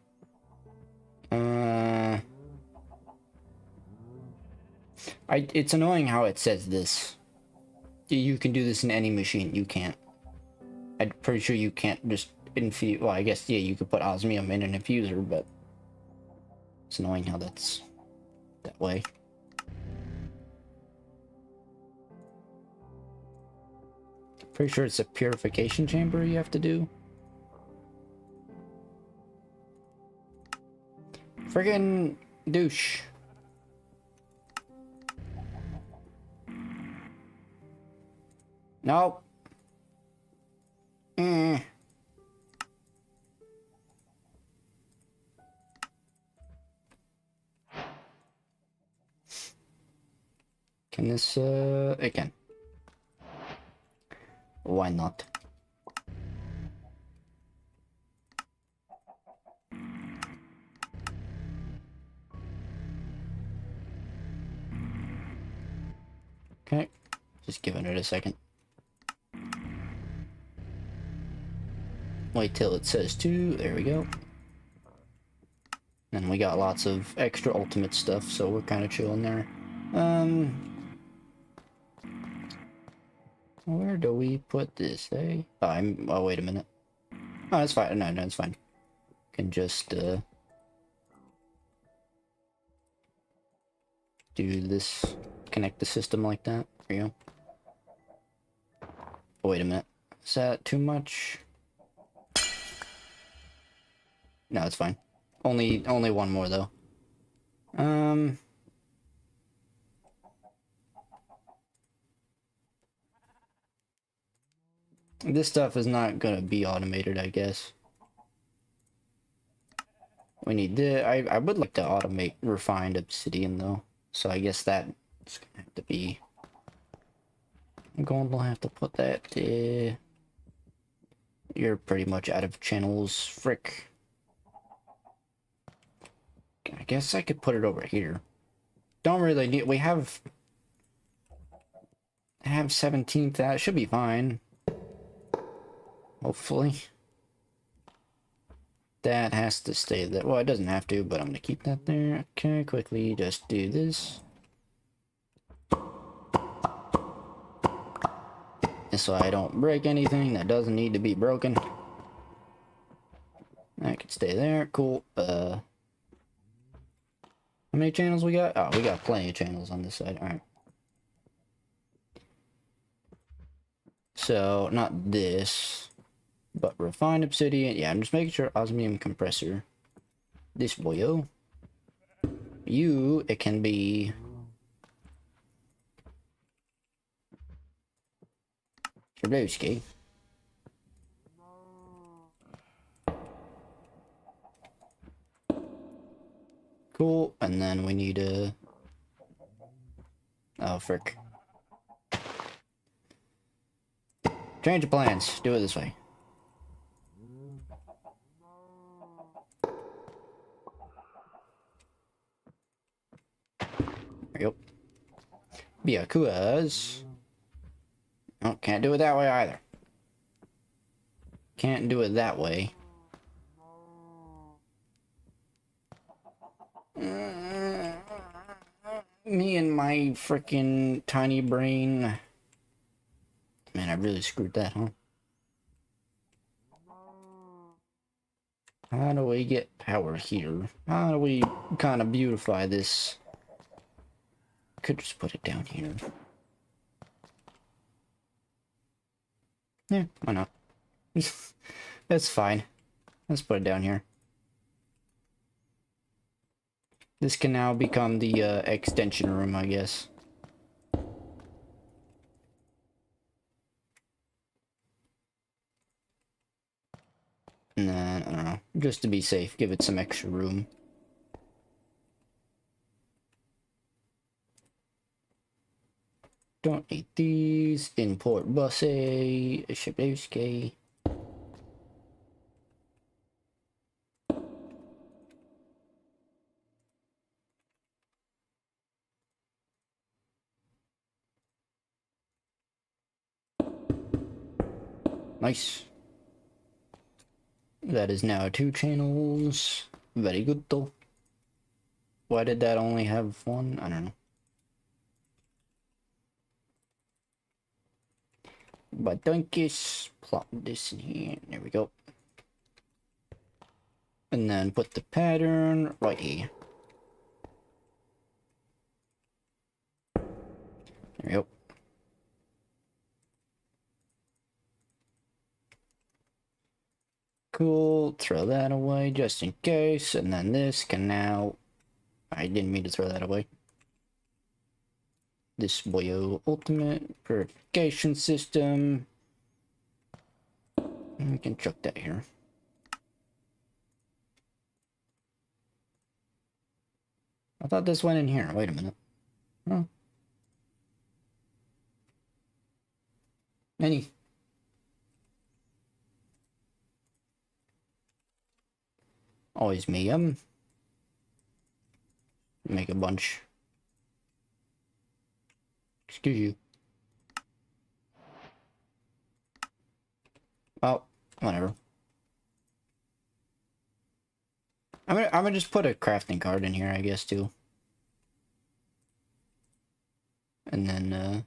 Speaker 1: It's annoying how it says this. You can do this in any machine. You can't. I'm pretty sure you can't just infuse. Well, I guess yeah, you could put osmium in an infuser, but it's annoying how that's that way. Pretty sure it's a purification chamber you have to do. Friggin' douche. Nope. Can this, it can. Why not? Okay, just giving it a second. Wait till it says 2, there we go. And we got lots of extra ultimate stuff, so we're kind of chilling there. Where do we put this, eh? Oh, wait a minute. Oh, that's fine. No, it's fine. Can just, do this, connect the system like that. There you go. Oh, wait a minute. Is that too much? No, it's fine. Only one more, though. This stuff is not gonna be automated, I guess. We need the. I would like to automate refined obsidian though, so I guess that's gonna have to be. I'm going to have to put that. You're pretty much out of channels, frick. I guess I could put it over here. Don't really need. We have 17th. That should be fine. Hopefully. That has to stay there. Well, it doesn't have to, but I'm gonna keep that there. Okay, quickly just do this. So I don't break anything that doesn't need to be broken. That can stay there. Cool. How many channels we got? Oh, we got plenty of channels on this side. Alright. So, not this, but refined obsidian. Yeah, I'm just making sure osmium compressor. This boyo. It can be... Shablowski. Cool, and then we need a... Oh, frick. Change of plans. Do it this way. There you go. Byakuas. Oh, can't do it that way either. Can't do it that way. Me and my freaking tiny brain. Man, I really screwed that, huh? How do we get power here? How do we kind of beautify this? Could just put it down here. Yeah, why not? That's fine. Let's put it down here. This can now become the extension room, I guess. And then, I don't know, just to be safe, give it some extra room. Don't need these. Import busse. Shablowski. Nice. That is now 2 channels. Very good though. Why did that only have 1? I don't know. But donkeys, plop this in here. There we go. And then put the pattern right here. There we go. Cool. Throw that away just in case. And then this can now... I didn't mean to throw that away. This boyo ultimate purification system. We can chuck that here. I thought this went in here. Wait a minute. Oh. Any. Always me. Make a bunch. Excuse you. Well, whatever. I'm gonna just put a crafting card in here, I guess, too. And then,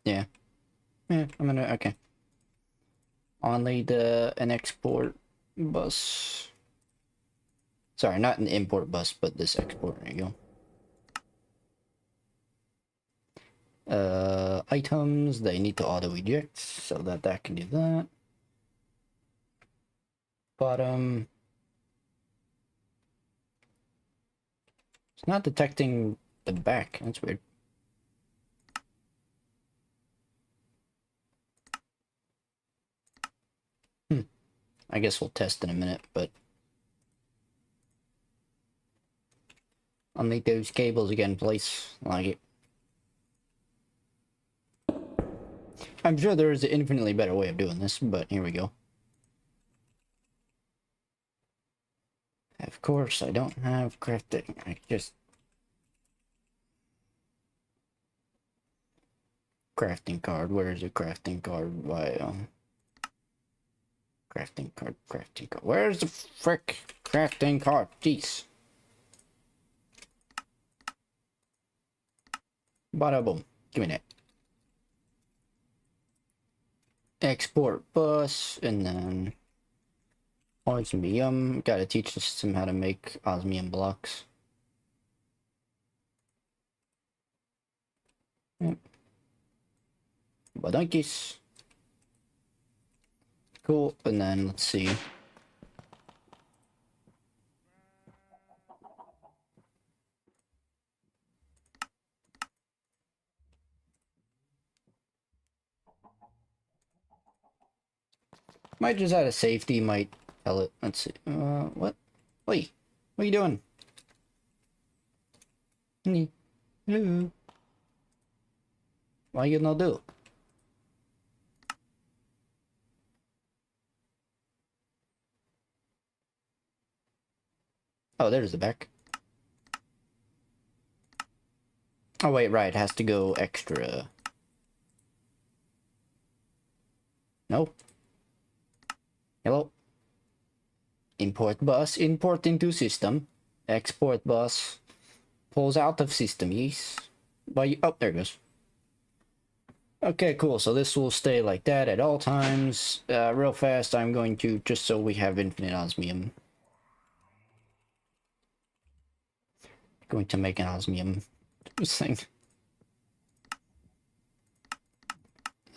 Speaker 1: yeah. Yeah, okay. Only an export bus. Sorry, not an import bus, but this export. There you go. Items, they need to auto eject so that can do that. Bottom. It's not detecting the back. That's weird. I guess we'll test in a minute, but I'll make those cables again, please. Like it. I'm sure there is an infinitely better way of doing this, but here we go. Of course, I don't have crafting. I just... Crafting card. Where is the crafting card? Why, crafting card. Where's the frick crafting card? Jeez. Bada boom. Give me that. Export bus, and then osmium. Gotta teach the system how to make osmium blocks. Yep. Badunkies. Cool, and then let's see. Might just out of safety, might tell it. Let's see. What? Wait, what are you doing? Hello. Why you not do? Oh, there's the back. Oh wait, right, it has to go extra. Nope. Hello. Import bus, import into system. Export bus. Pulls out of system, yes. Oh, there it goes. Okay, cool. So this will stay like that at all times. Real fast, I'm going to, just so we have infinite osmium. Going to make an osmium thing.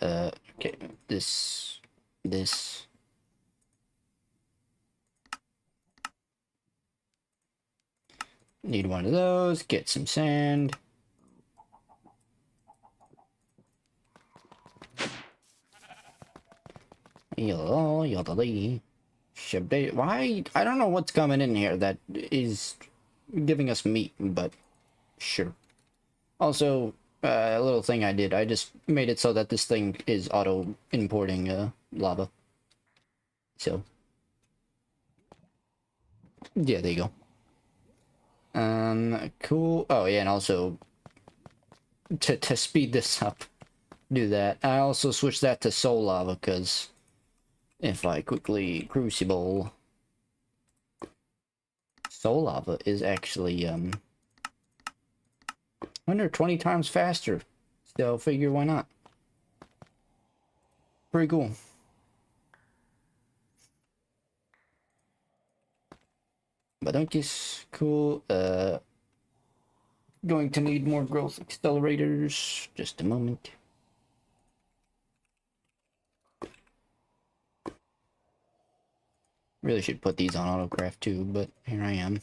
Speaker 1: Okay, this. Need one of those, get some sand. Why? I don't know what's coming in here that is giving us meat, but sure. Also, a little thing I did, I just made it so that this thing is auto importing lava. So, yeah, there you go. Cool. Oh yeah, and also to speed this up, do that. I also switched that to soul lava because if I quickly crucible, soul lava is actually 120 times faster. So figure why not? Pretty cool. But don't get cool. Going to need more growth accelerators. Just a moment. Really should put these on autocraft too, but here I am.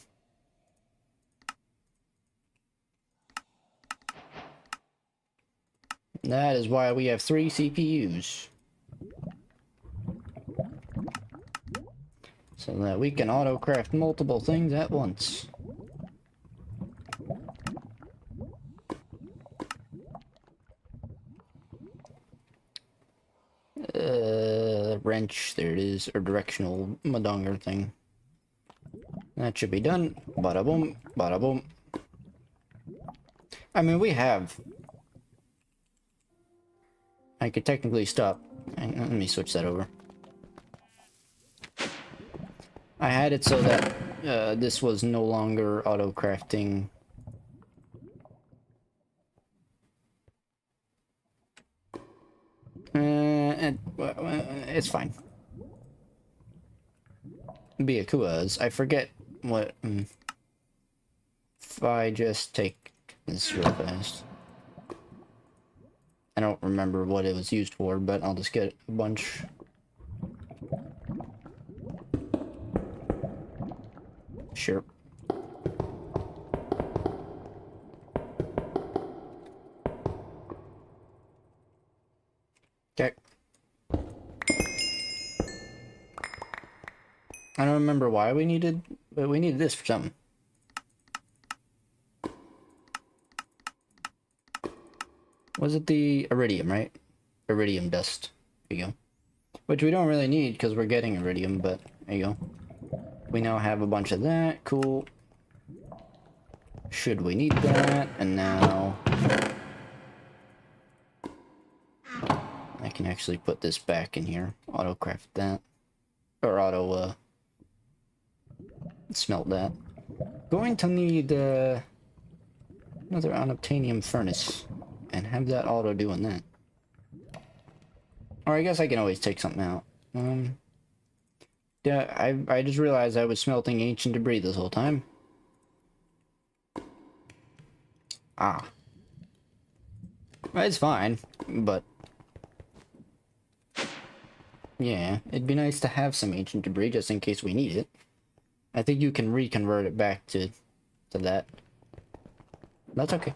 Speaker 1: That is why we have 3 CPUs. So that we can autocraft multiple things at once. wrench. There it is, or directional madonger thing. That should be done. Bada boom, bada boom. I mean, we have... I could technically stop. Let me switch that over. I had it so that this was no longer auto-crafting. It's fine. Be a kuas. I forget what... if I just take this real fast. I don't remember what it was used for, but I'll just get a bunch. Sure. Okay. I don't remember why we needed, but we needed this for something. Was it the iridium, right? Iridium dust. There you go. Which we don't really need because we're getting iridium, but there you go. We now have a bunch of that. Cool. Should we need that? And now... I can actually put this back in here. Auto-craft that. Or auto, smelt that. Going to need, another unobtainium furnace. And have that auto doing that. Or I guess I can always take something out. Yeah, I just realized I was smelting ancient debris this whole time. Ah. It's fine, but... yeah, it'd be nice to have some ancient debris just in case we need it. I think you can reconvert it back to that. That's okay.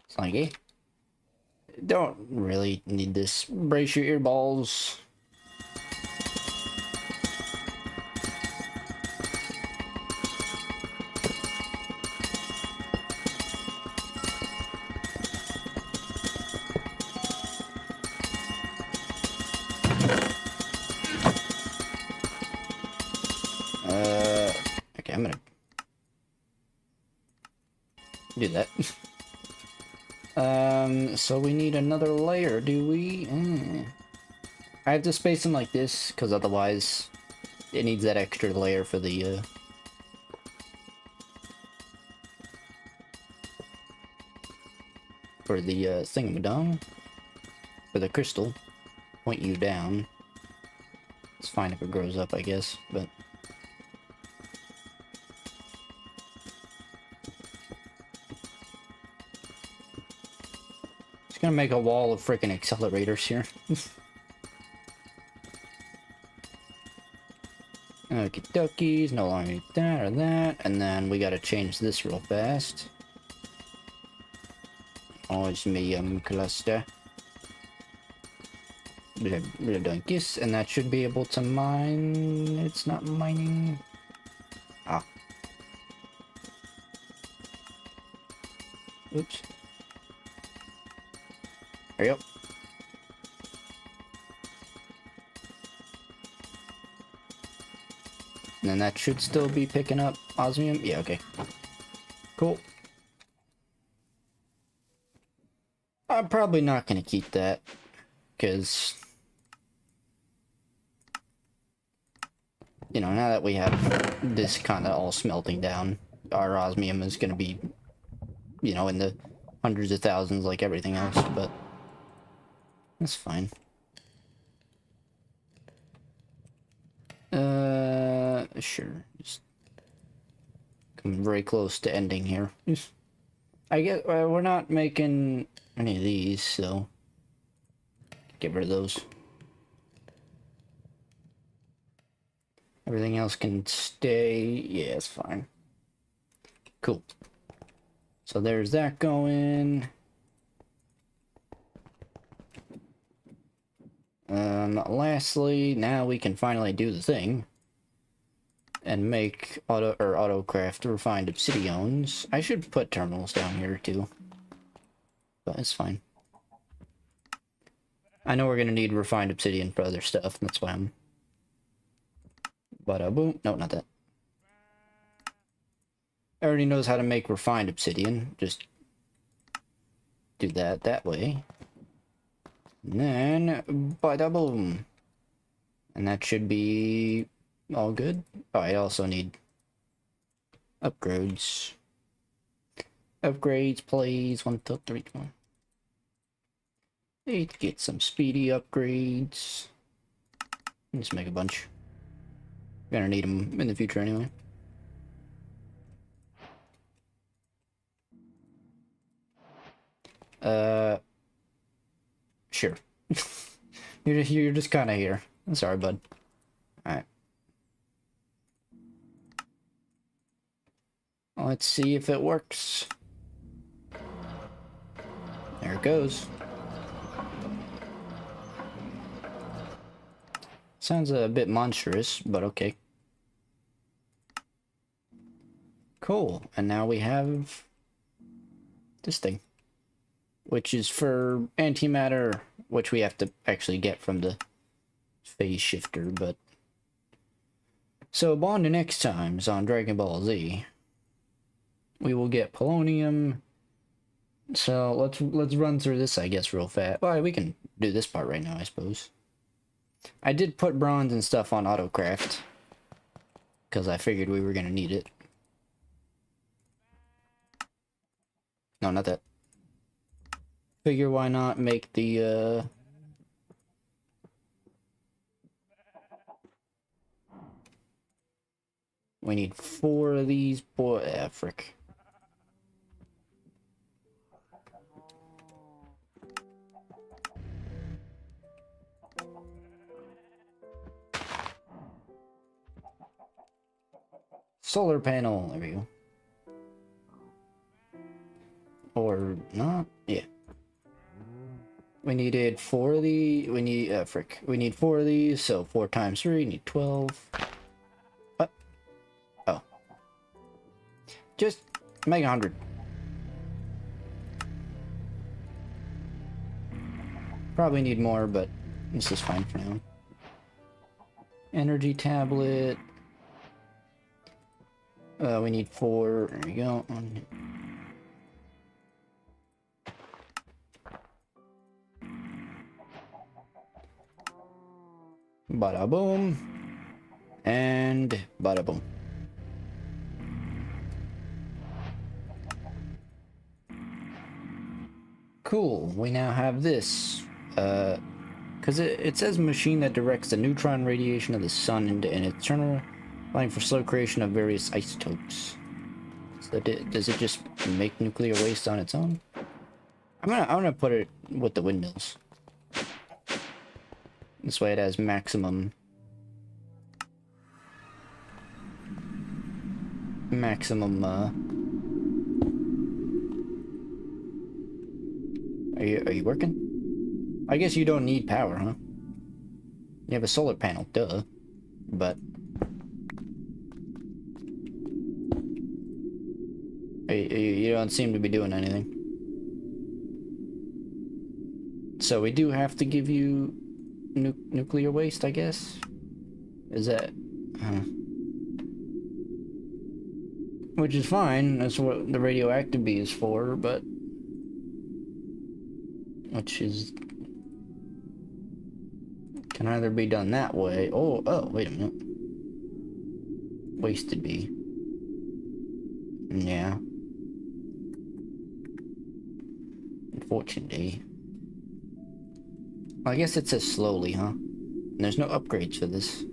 Speaker 1: It's like, eh? Don't really need this. Brace your earballs. Okay, I'm gonna do that. So we need another layer, do we? I have to space them like this, because otherwise it needs that extra layer for the, thingamadong. For the crystal. Point you down. It's fine if it grows up, I guess, but... gonna make a wall of freaking accelerators here. Okie dokies, no longer need that or that, and then we gotta change this real fast. Osmium cluster. Donkis, and that should be able to mine. It's not mining. Ah. Oops. There you go. And then that should still be picking up osmium. Yeah, okay. Cool. I'm probably not going to keep that, because, you know, now that we have this kind of all smelting down, our osmium is going to be, you know, in the hundreds of thousands like everything else, but that's fine. Sure. Just come very close to ending here. I guess we're not making any of these, so get rid of those. Everything else can stay. Yeah, it's fine. Cool. So there's that going. Lastly, now we can finally do the thing and make autocraft refined obsidians. I should put terminals down here too, but it's fine. I know we're gonna need refined obsidian for other stuff, that's why I'm... Bada boom. No, not that. Everybody knows how to make refined obsidian. Just do that way. And then, bada boom. And that should be all good. Oh, I also need upgrades. Upgrades, please. 1, 2, 3, 4. Need to get some speedy upgrades. Just make a bunch. Gonna need them in the future anyway. Sure. you're just kind of here. I'm sorry, bud. Alright. Let's see if it works. There it goes. Sounds a bit monstrous, but okay. Cool. And now we have this thing, which is for antimatter, which we have to actually get from the phase shifter, but... So, on the next times on Dragon Ball Z, we will get polonium. So, let's run through this, I guess, real fast. Well, we can do this part right now, I suppose. I did put bronze and stuff on autocraft, because I figured we were going to need it. No, not that. Figure why not make the, we need 4 of these, boy, frick. Solar panel, there we go. Or not, yeah. We needed 4 of these, we need, frick. We need 4 of these, so 4 times 3, need 12. What? Oh. Just make 100. Probably need more, but this is fine for now. Energy tablet. We need 4, there we go. Bada boom. And bada boom. Cool, we now have this. Because it says machine that directs the neutron radiation of the sun into an eternal line for slow creation of various isotopes. So does it just make nuclear waste on its own? I'm gonna put it with the windmills. This way it has maximum Are you working? I guess you don't need power, huh? You have a solar panel, duh. But you don't seem to be doing anything. So we do have to give you nuclear waste, I guess? Is that... Which is fine, that's what the radioactive bee is for, but... Which is... Can either be done that way... Oh, wait a minute. Wasted bee. Yeah. Unfortunately. I guess it says slowly, huh? And there's no upgrades for this.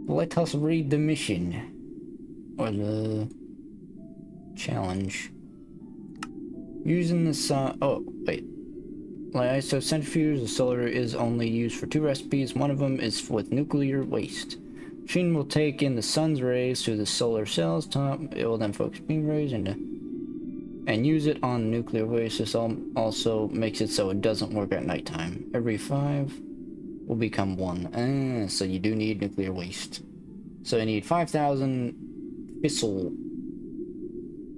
Speaker 1: Let us read the mission. Or the... challenge. Using the sun... Oh, wait. Like isocentrifuge, the solar is only used for 2 recipes. One of them is with nuclear waste. Machine will take in the sun's rays to the solar cell's top. It will then focus beam rays and use it on nuclear waste. This also makes it so it doesn't work at nighttime. Every 5 will become 1. So you do need nuclear waste. So you need 5,000 fissile.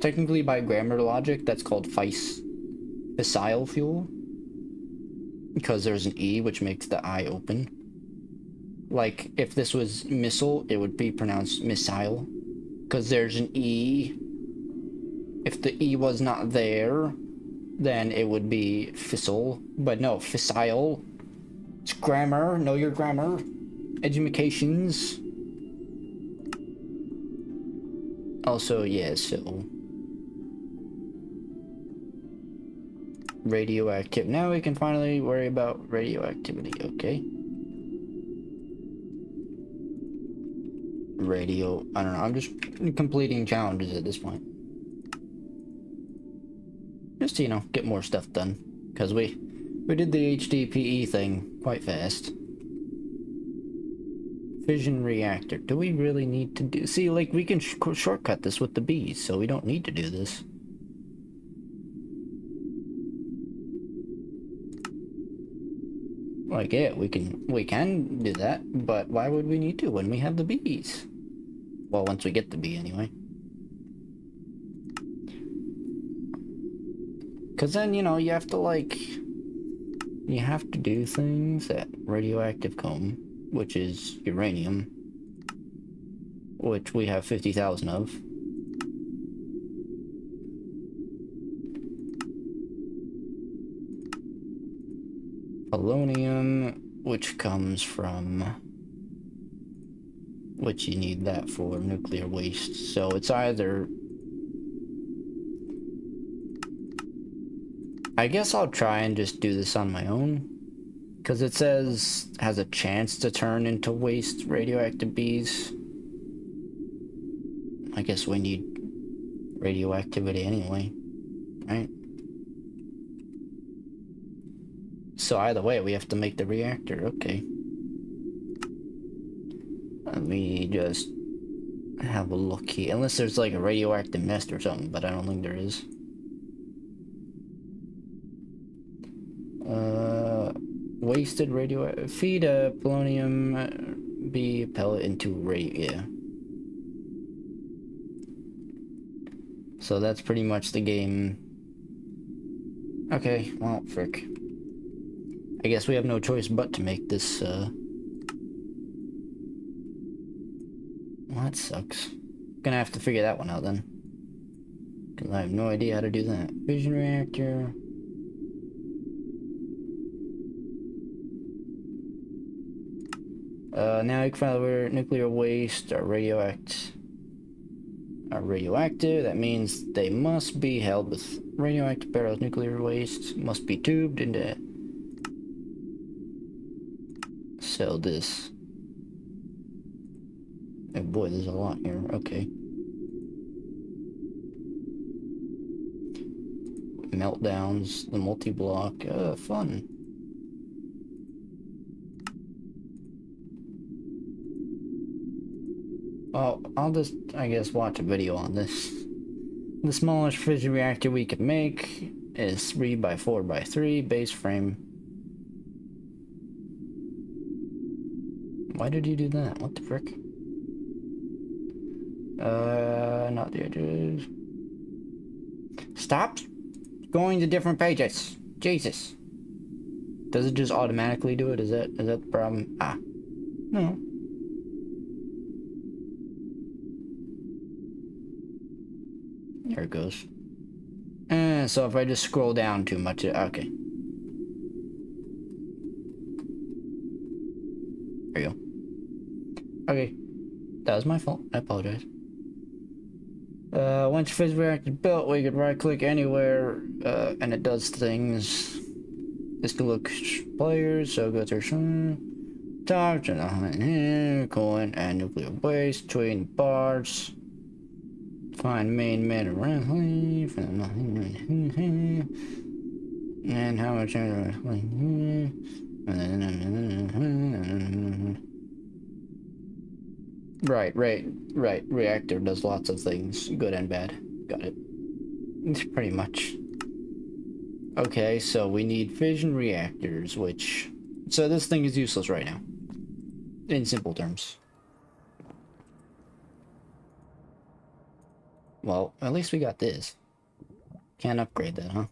Speaker 1: Technically, by grammar logic, that's called FICE. fissile fuel, because there's an E which makes the I open. Like, if this was missile, it would be pronounced missile, because there's an E. If the E was not there, then it would be fissile, but no, fissile. It's grammar, know your grammar. Educations. Also, yeah, so radioactive. Now we can finally worry about radioactivity, okay? I don't know, I'm just completing challenges at this point. Just to, you know, get more stuff done. Because we did the HDPE thing quite fast. Fission reactor. Do we really need to do... See, like, we can shortcut this with the bees, so we don't need to do this. Like, yeah, we can do that, but why would we need to when we have the bees? Well, once we get the bee, anyway. Because then, you know, you have to, like... You have to do things at radioactive comb, which is uranium, which we have 50,000 of. Polonium, which comes from... Which you need that for nuclear waste. So it's either... I guess I'll try and just do this on my own. Because it says has a chance to turn into waste radioactive bees. I guess we need radioactivity anyway, right? So either way, we have to make the reactor, okay. Let me just have a look here. Unless there's like a radioactive nest or something, but I don't think there is. Wasted radio... Feed a polonium bee pellet into yeah. So that's pretty much the game. Okay, well, frick. I guess we have no choice but to make this, Well, that sucks. Gonna have to figure that one out then. Because I have no idea how to do that. Fission reactor... now you can find where nuclear waste are radioactive. That means they must be held with radioactive barrels. Nuclear waste must be tubed into... Sell this. Oh boy, there's a lot here. Okay. Meltdowns, the multi-block. Fun. Well, I'll just, I guess, watch a video on this. The smallest fission reactor we can make is 3x4x3 base frame. Why did you do that? What the frick? Not the edges. Stop going to different pages. Jesus. Does it just automatically do it? Is that the problem? Ah. No. There it goes. So if I just scroll down too much, okay. There you go. Okay. That was my fault. I apologize. Once your fission reactor is built, we can right click anywhere, and it does things. This can look players, so go through top, coin, and nuclear waste, between bars. Find main mineral and how much right. Reactor does lots of things, good and bad. Got it. It's pretty much. Okay, so we need fission reactors, which... So this thing is useless right now. In simple terms. Well, at least we got this. Can't upgrade that, huh?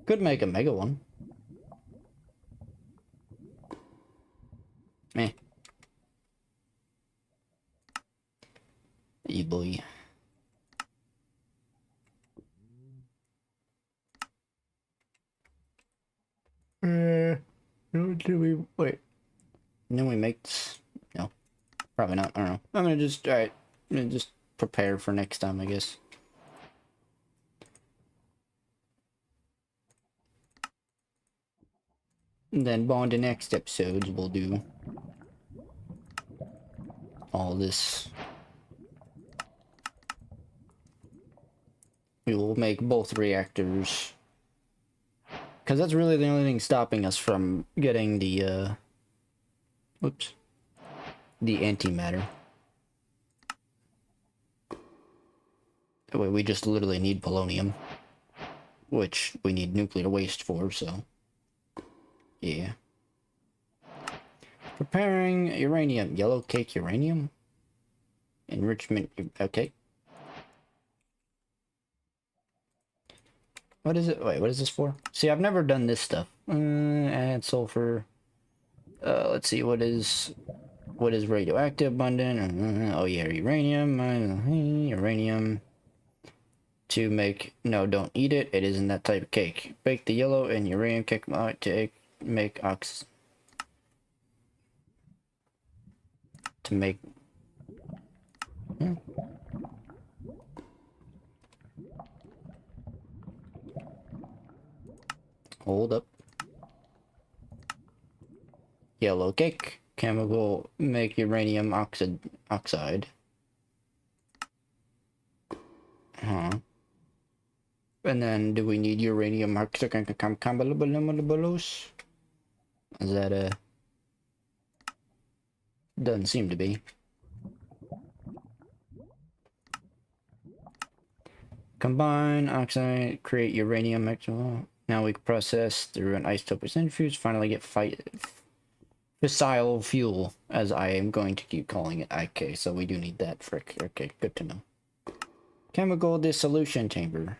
Speaker 1: Could make a mega one. Meh. Hey boy. Do we wait? And then we make this. No, probably not. I don't know. I'm gonna just alright. I'm gonna just prepare for next time, I guess. And then on the next episodes, we'll do all this. We will make both reactors. Because that's really the only thing stopping us from getting the, whoops. The antimatter. That way we just literally need polonium. Which we need nuclear waste for, so. Yeah. Preparing uranium. Yellow cake uranium? Enrichment. Okay. What is it? Wait, what is this for? See, I've never done this stuff. Add sulfur. Let's see, what is radioactive abundant? Oh yeah, uranium. Uranium. To make, no, don't eat it. It isn't that type of cake. Bake the yellow and uranium cake to make to make. Hold up. Yellow cake. Chemical make uranium oxide. Huh. And then do we need uranium oxide? Is that a... Doesn't seem to be. Combine oxide, create uranium. Now we can process through an isotope centrifuge, finally get fissile fuel, as I am going to keep calling it. Okay, so we do need that. Frick. Okay, good to know. Chemical dissolution chamber.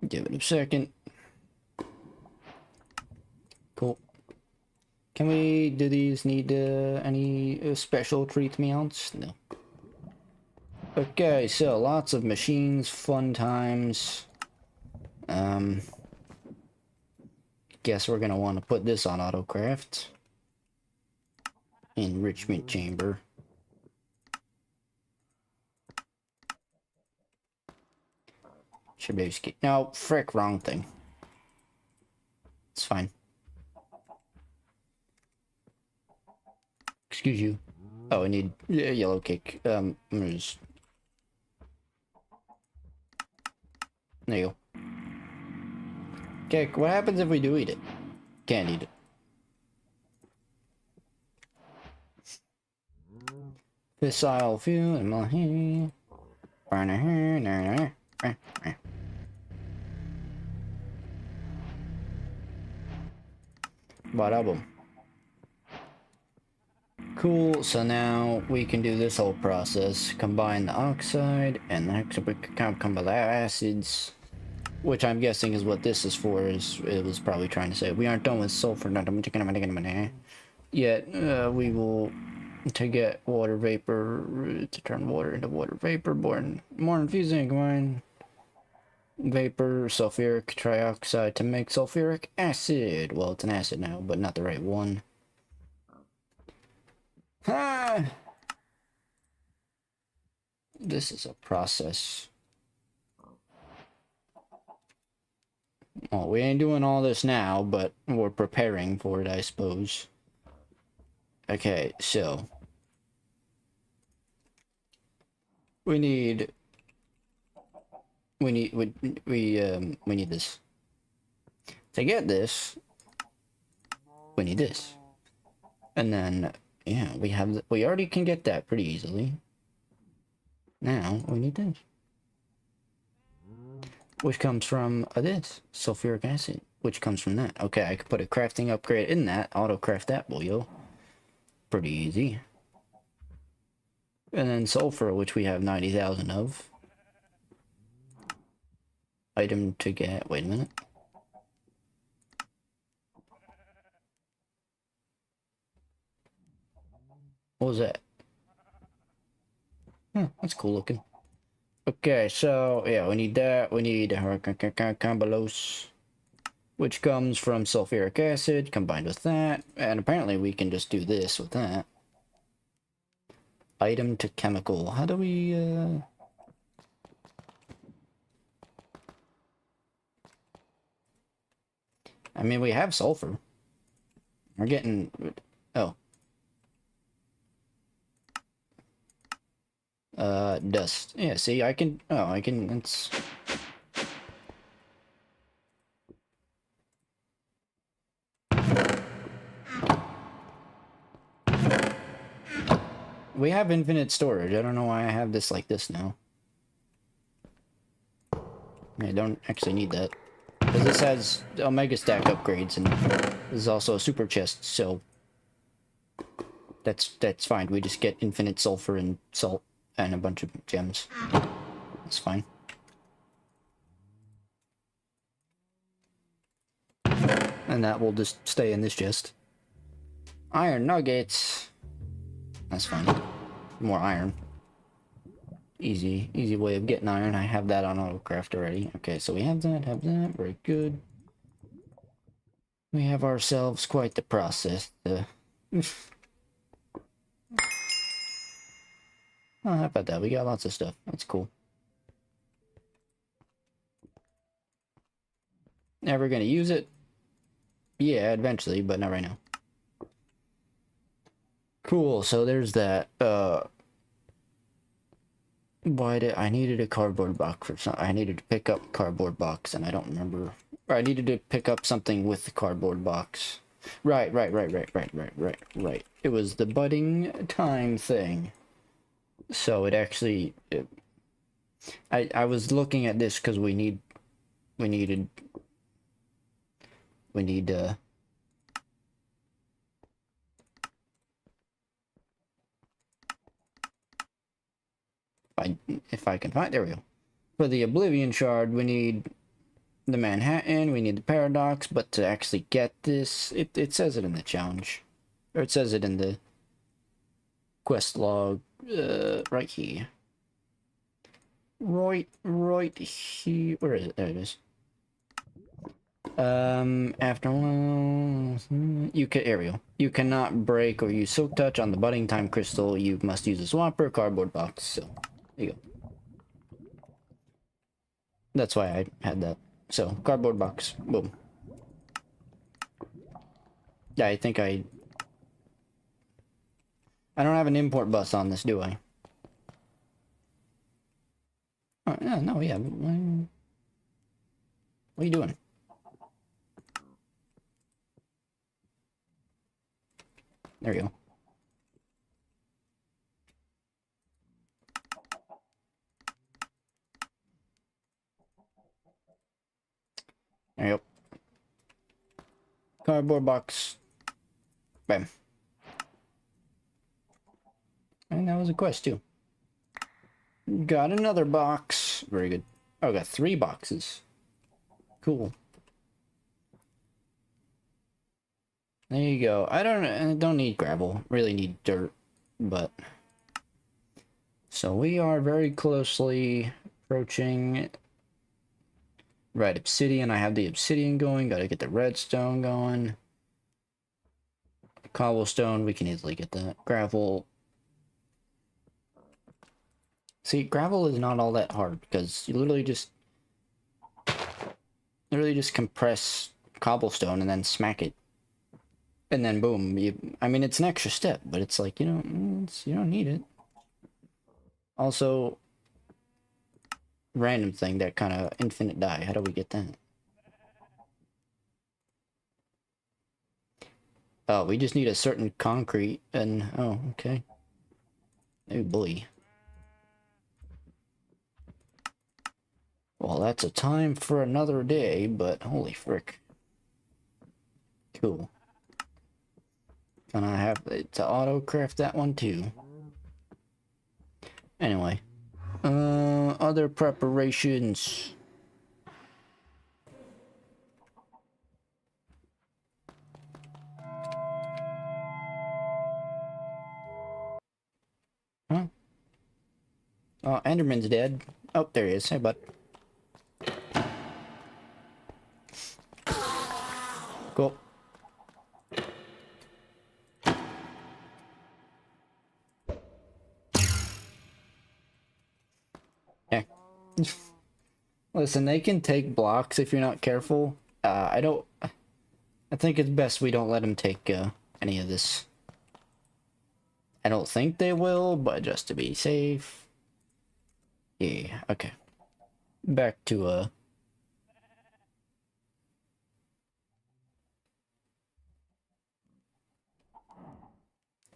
Speaker 1: Give it a second. Cool. Can we, do these need any special treatments? No. Okay, so lots of machines, fun times. Guess we're gonna want to put this on autocraft. Enrichment chamber. Should be skip. No, frick, wrong thing. It's fine. Excuse you. Oh, I need yellow cake. I'm gonna just... There you go. Okay, what happens if we do eat it? Can't eat it. Fissile fuel and my hair. Bada boom. Cool, so now we can do this whole process. Combine the oxide and the hexacombined acids. Which I'm guessing is what this is for, is it was probably trying to say. We aren't done with sulfur, yet we will, to get water vapor, to turn water into water vapor, more infusing, combine vapor, sulfuric trioxide to make sulfuric acid. Well, it's an acid now, but not the right one. Ah! This is a process. Well, we ain't doing all this now, but we're preparing for it, I suppose. Okay, so we need this. To get this, we need this. And then, yeah, we already can get that pretty easily. Now, we need this. Which comes from this, sulfuric acid, which comes from that. Okay, I could put a crafting upgrade in that, auto-craft that, boyo. Pretty easy. And then sulfur, which we have 90,000 of. Item to get, wait a minute. What was that? That's cool looking. Okay, so yeah, we need that. We need cambalose, which comes from sulfuric acid combined with that. And apparently we can just do this with that. Item to chemical. How do we, I mean, we have sulfur. We're getting... Oh. Dust. Yeah, see, I can... Oh, I can... It's... We have infinite storage. I don't know why I have this like this now. I don't actually need that. Because this has Omega Stack upgrades, and this is also a super chest, so... That's fine. We just get infinite sulfur and salt and a bunch of gems. That's fine. And that will just stay in this chest. Iron nuggets. That's fine. More iron. Easy way of getting iron. I have that on autocraft already. Okay, so we have that, very good. We have ourselves quite the process. Oh, how about that? We got lots of stuff. That's cool. Never gonna use it? Yeah, eventually, but not right now. Cool, so there's that. Why did I needed a cardboard box for some? I needed to pick up a cardboard box, and I don't remember. I needed to pick up something with the cardboard box. Right. It was the budding time thing. So it actually, I was looking at this because we need, if I can find, there we go. For the Oblivion Shard, we need the Manhattan, we need the Paradox, but to actually get this, it says it in the challenge. Or it says it in the quest log, right here. Right here. Where is it? There it is. After you can Ariel. You cannot break or use Silk Touch on the budding time crystal. You must use a swapper cardboard box. So there you go. That's why I had that. So cardboard box. Boom. Yeah, I think I don't have an import bus on this, do I? Oh, yeah, no, yeah. What are you doing? There you go. There you go. Cardboard box. Bam. And that was a quest too. Got another box. Very good. Oh, got 3 boxes. Cool. There you go. I don't need gravel. Really need dirt, but so we are very closely approaching. Right, obsidian. I have the obsidian going. Got to get the redstone going. Cobblestone. We can easily get that. Gravel. See, gravel is not all that hard because you literally just compress cobblestone and then smack it. And then boom, I mean, it's an extra step, but it's like, you know, you don't need it. Also, random thing, that kind of infinite die. How do we get that? Oh, we just need a certain concrete and, oh, okay. Oh boy. Well, that's a time for another day, but holy frick. Cool. And I have to auto craft that one too. Anyway. Other preparations. Huh? Oh, Enderman's dead. Oh, there he is. Hey, bud. Cool. Yeah. Listen, they can take blocks if you're not careful. I think it's best we don't let them take, any of this. I don't think they will, but just to be safe. Yeah, okay. Back to,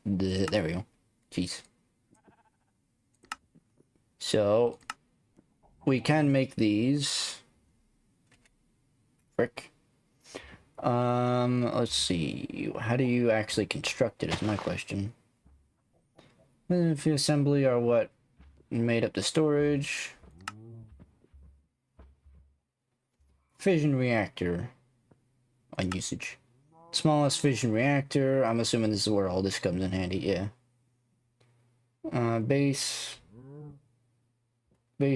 Speaker 1: there we go. Jeez. So, we can make these. Frick. Let's see. How do you actually construct it is my question. If the assembly are what made up the storage. Fission reactor on usage. Smallest fission reactor. I'm assuming this is where all this comes in handy, yeah. Base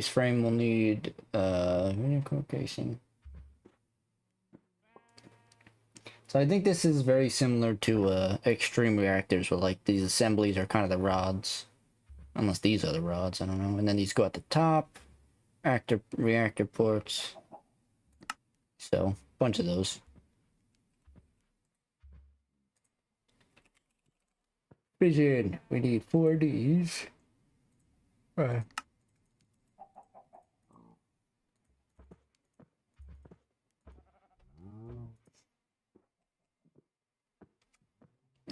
Speaker 1: frame will need vehicle casing. So I think this is very similar to extreme reactors, where like these assemblies are kind of the rods. Unless these are the rods, I don't know. And then these go at the top. Reactor ports. So, bunch of those. Vision. We need 4 of these. Right.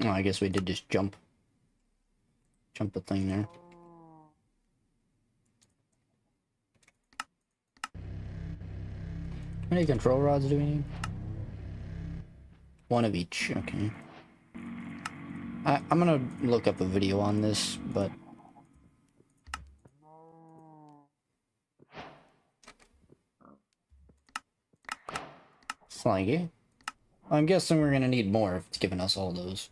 Speaker 1: Oh, I guess we did just jump a thing there. How many control rods do we need? 1 of each, okay. I'm gonna look up a video on this, but... Slaggy. I'm guessing we're gonna need more if it's giving us all those.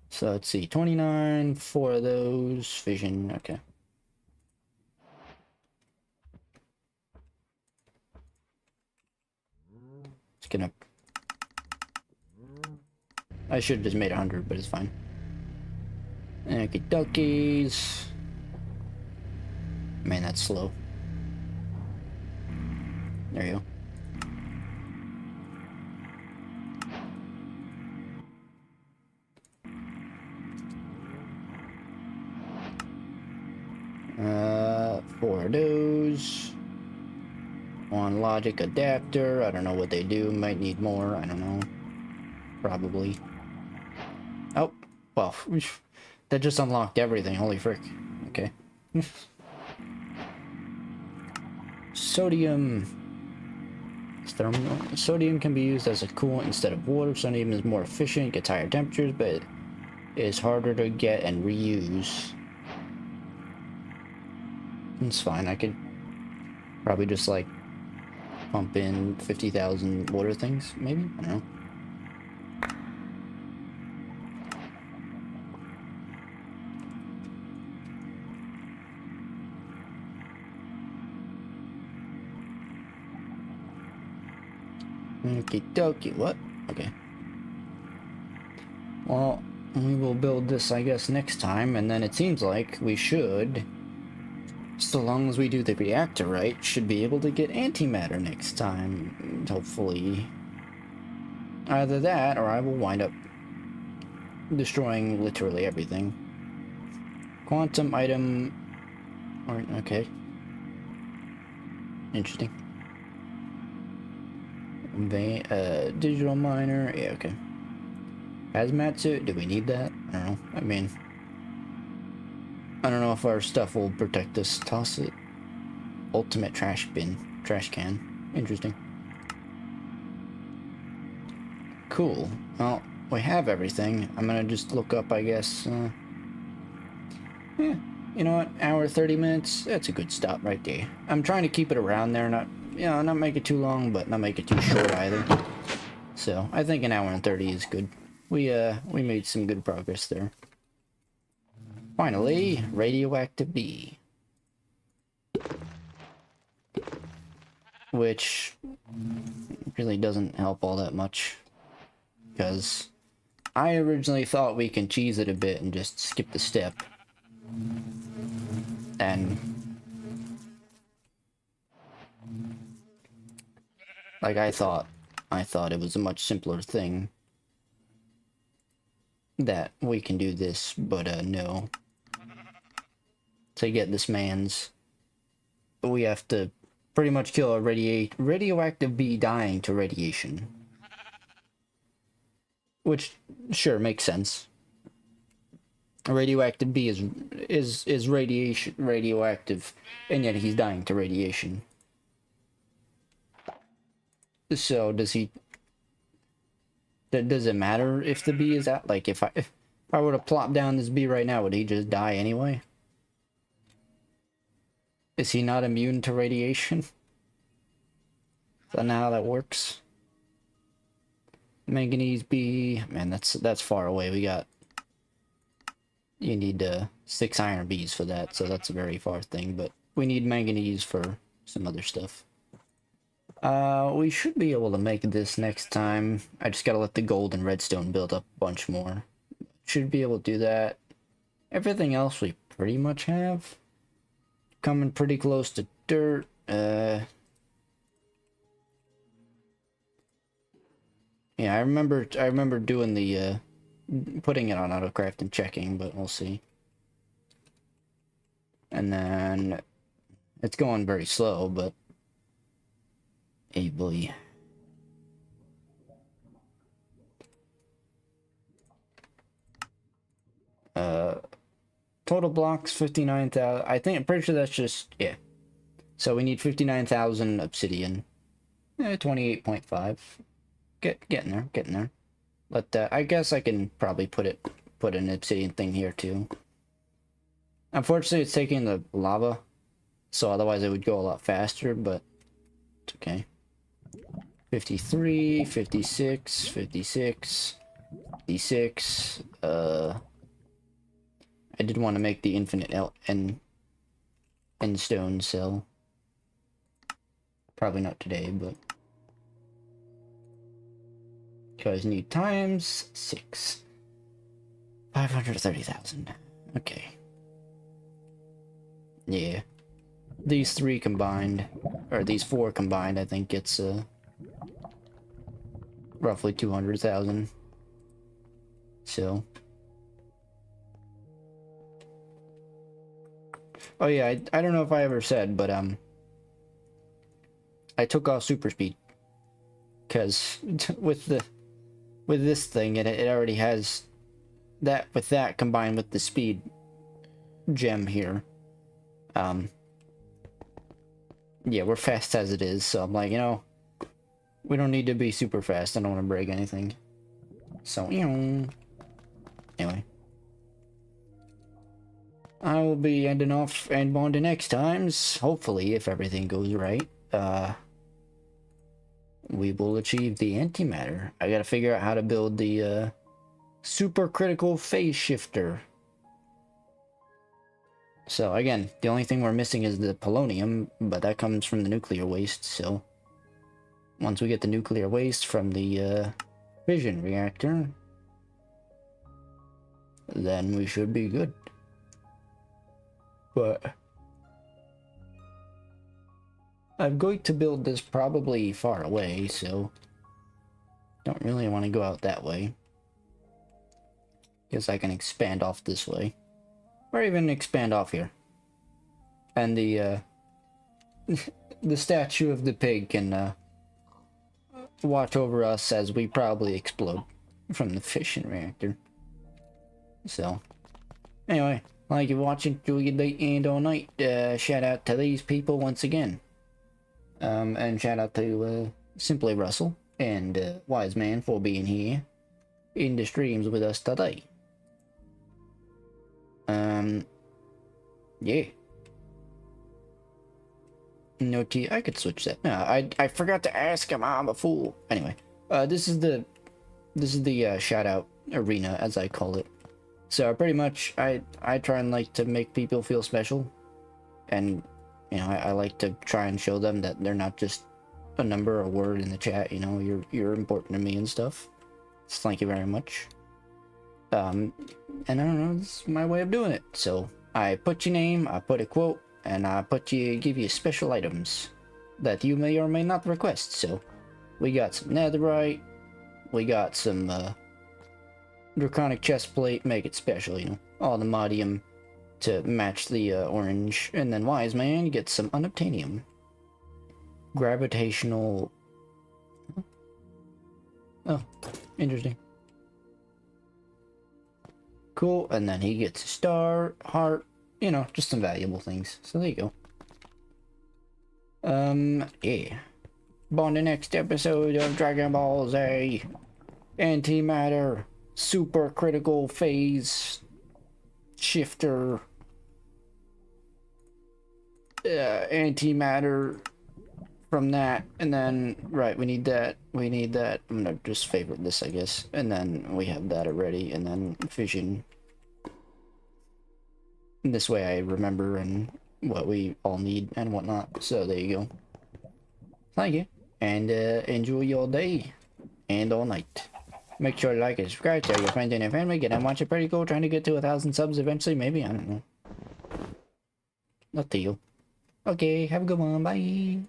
Speaker 1: So let's see, 29, 4 of those, fission, okay. It's gonna... I should have just made 100, but it's fine. Okie dokies. Man, that's slow. There you go. 4 of those. 1 logic adapter. I don't know what they do. Might need more. I don't know. Probably. Oh, well, that just unlocked everything. Holy frick. Okay. Sodium. Sodium can be used as a coolant instead of water. Sodium is more efficient, gets higher temperatures, but it is harder to get and reuse. It's fine. I could probably just like pump in 50,000 water things, maybe? I don't know. Okie dokie, what? Okay. Well, we will build this, I guess, next time, and then it seems like we should, so long as we do the reactor right, should be able to get antimatter next time, hopefully. Either that, or I will wind up destroying literally everything. Quantum item... Or, okay. Interesting. Digital miner, yeah, okay. Hazmat suit, do we need that? I don't know, I mean... I don't know if our stuff will protect us. Toss it. Ultimate trash can. Interesting. Cool. Well, we have everything. I'm gonna just look up, I guess, Yeah, you know what? Hour 30 minutes. That's a good stop right there. I'm trying to keep it around there, not not make it too long, but not make it too short either. So I think an hour and 30 is good. We made some good progress there. Finally, radioactive B. Which really doesn't help all that much. Because I originally thought we can cheese it a bit and just skip the step. And like I thought it was a much simpler thing that we can do this, but no. To get this man's, we have to pretty much kill a radioactive bee dying to radiation. Which sure makes sense. A radioactive bee is radioactive, and yet he's dying to radiation. So does it matter if the bee is out? Like if I were to plop down this bee right now, would he just die anyway? Is he not immune to radiation? Is that not how that works? Manganese bee, man, that's far away. You need 6 iron bees for that, so that's a very far thing, but we need manganese for some other stuff. We should be able to make this next time. I just gotta let the gold and redstone build up a bunch more. Should be able to do that. Everything else we pretty much have. Coming pretty close to dirt. Yeah, I remember doing the putting it on autocraft and checking, but we'll see. And then it's going very slow, but hey boy. Total blocks 59,000. I'm pretty sure that's just, yeah. So we need 59,000 obsidian. 28.5. Getting there. But I guess I can probably put an obsidian thing here too. Unfortunately, it's taking the lava, so otherwise it would go a lot faster, but it's okay. 53, 56, 56, 56. I did want to make the infinite end stone cell. Probably not today, but because need times 6. 530,000. Okay. Yeah. These 3 combined, or these 4 combined, I think it's roughly 200,000. So. Oh yeah, I don't know if I ever said, but I took off super speed. Cause with this thing, it already has that, with that combined with the speed gem here. Yeah, we're fast as it is, so I'm like, we don't need to be super fast. I don't want to break anything. So, anyway. I will be ending off and on to next times. Hopefully, if everything goes right, we will achieve the antimatter. I gotta figure out how to build the supercritical phase shifter. So again, the only thing we're missing is the polonium, but that comes from the nuclear waste, so once we get the nuclear waste from the fission reactor, then we should be good. But I'm going to build this probably far away, so don't really want to go out that way. Guess I can expand off this way. Or even expand off here. And the the statue of the pig can watch over us as we probably explode from the fission reactor. So, anyway, thank you for watching. Do a good day and all night. Shout out to these people once again. And shout out to Simply Russell and Wise Man for being here in the streams with us today. Yeah. No T. I could switch that. No, I forgot to ask him. I'm a fool. Anyway, this is the shout out arena, as I call it. So pretty much, I try and like to make people feel special, and you know, I like to try and show them that they're not just a number or a word in the chat. You know, you're important to me and stuff. So thank you very much. And I don't know, this is my way of doing it. So I put your name, I put a quote, and I give you special items that you may or may not request. So we got some netherite, we got some draconic chest plate, make it special, you know, all the modium to match the orange, and then wise man, you get some unobtainium, gravitational. Oh, interesting. Cool, and then he gets a star, heart, you know, just some valuable things. So there you go. Yeah. On the next episode of Dragon Ball Z, antimatter, super critical phase, shifter, antimatter from that, and then, right, we need that, I'm gonna just favorite this, I guess, and then we have that already, and then fission. This way I remember and what we all need and whatnot. So there you go. Thank you, and enjoy your day and all night. Make sure to like and subscribe, tell your friends and your family, get and watch it. Pretty cool, trying to get to 1,000 subs eventually, maybe, I don't know. Up to you. Okay, have a good one, bye.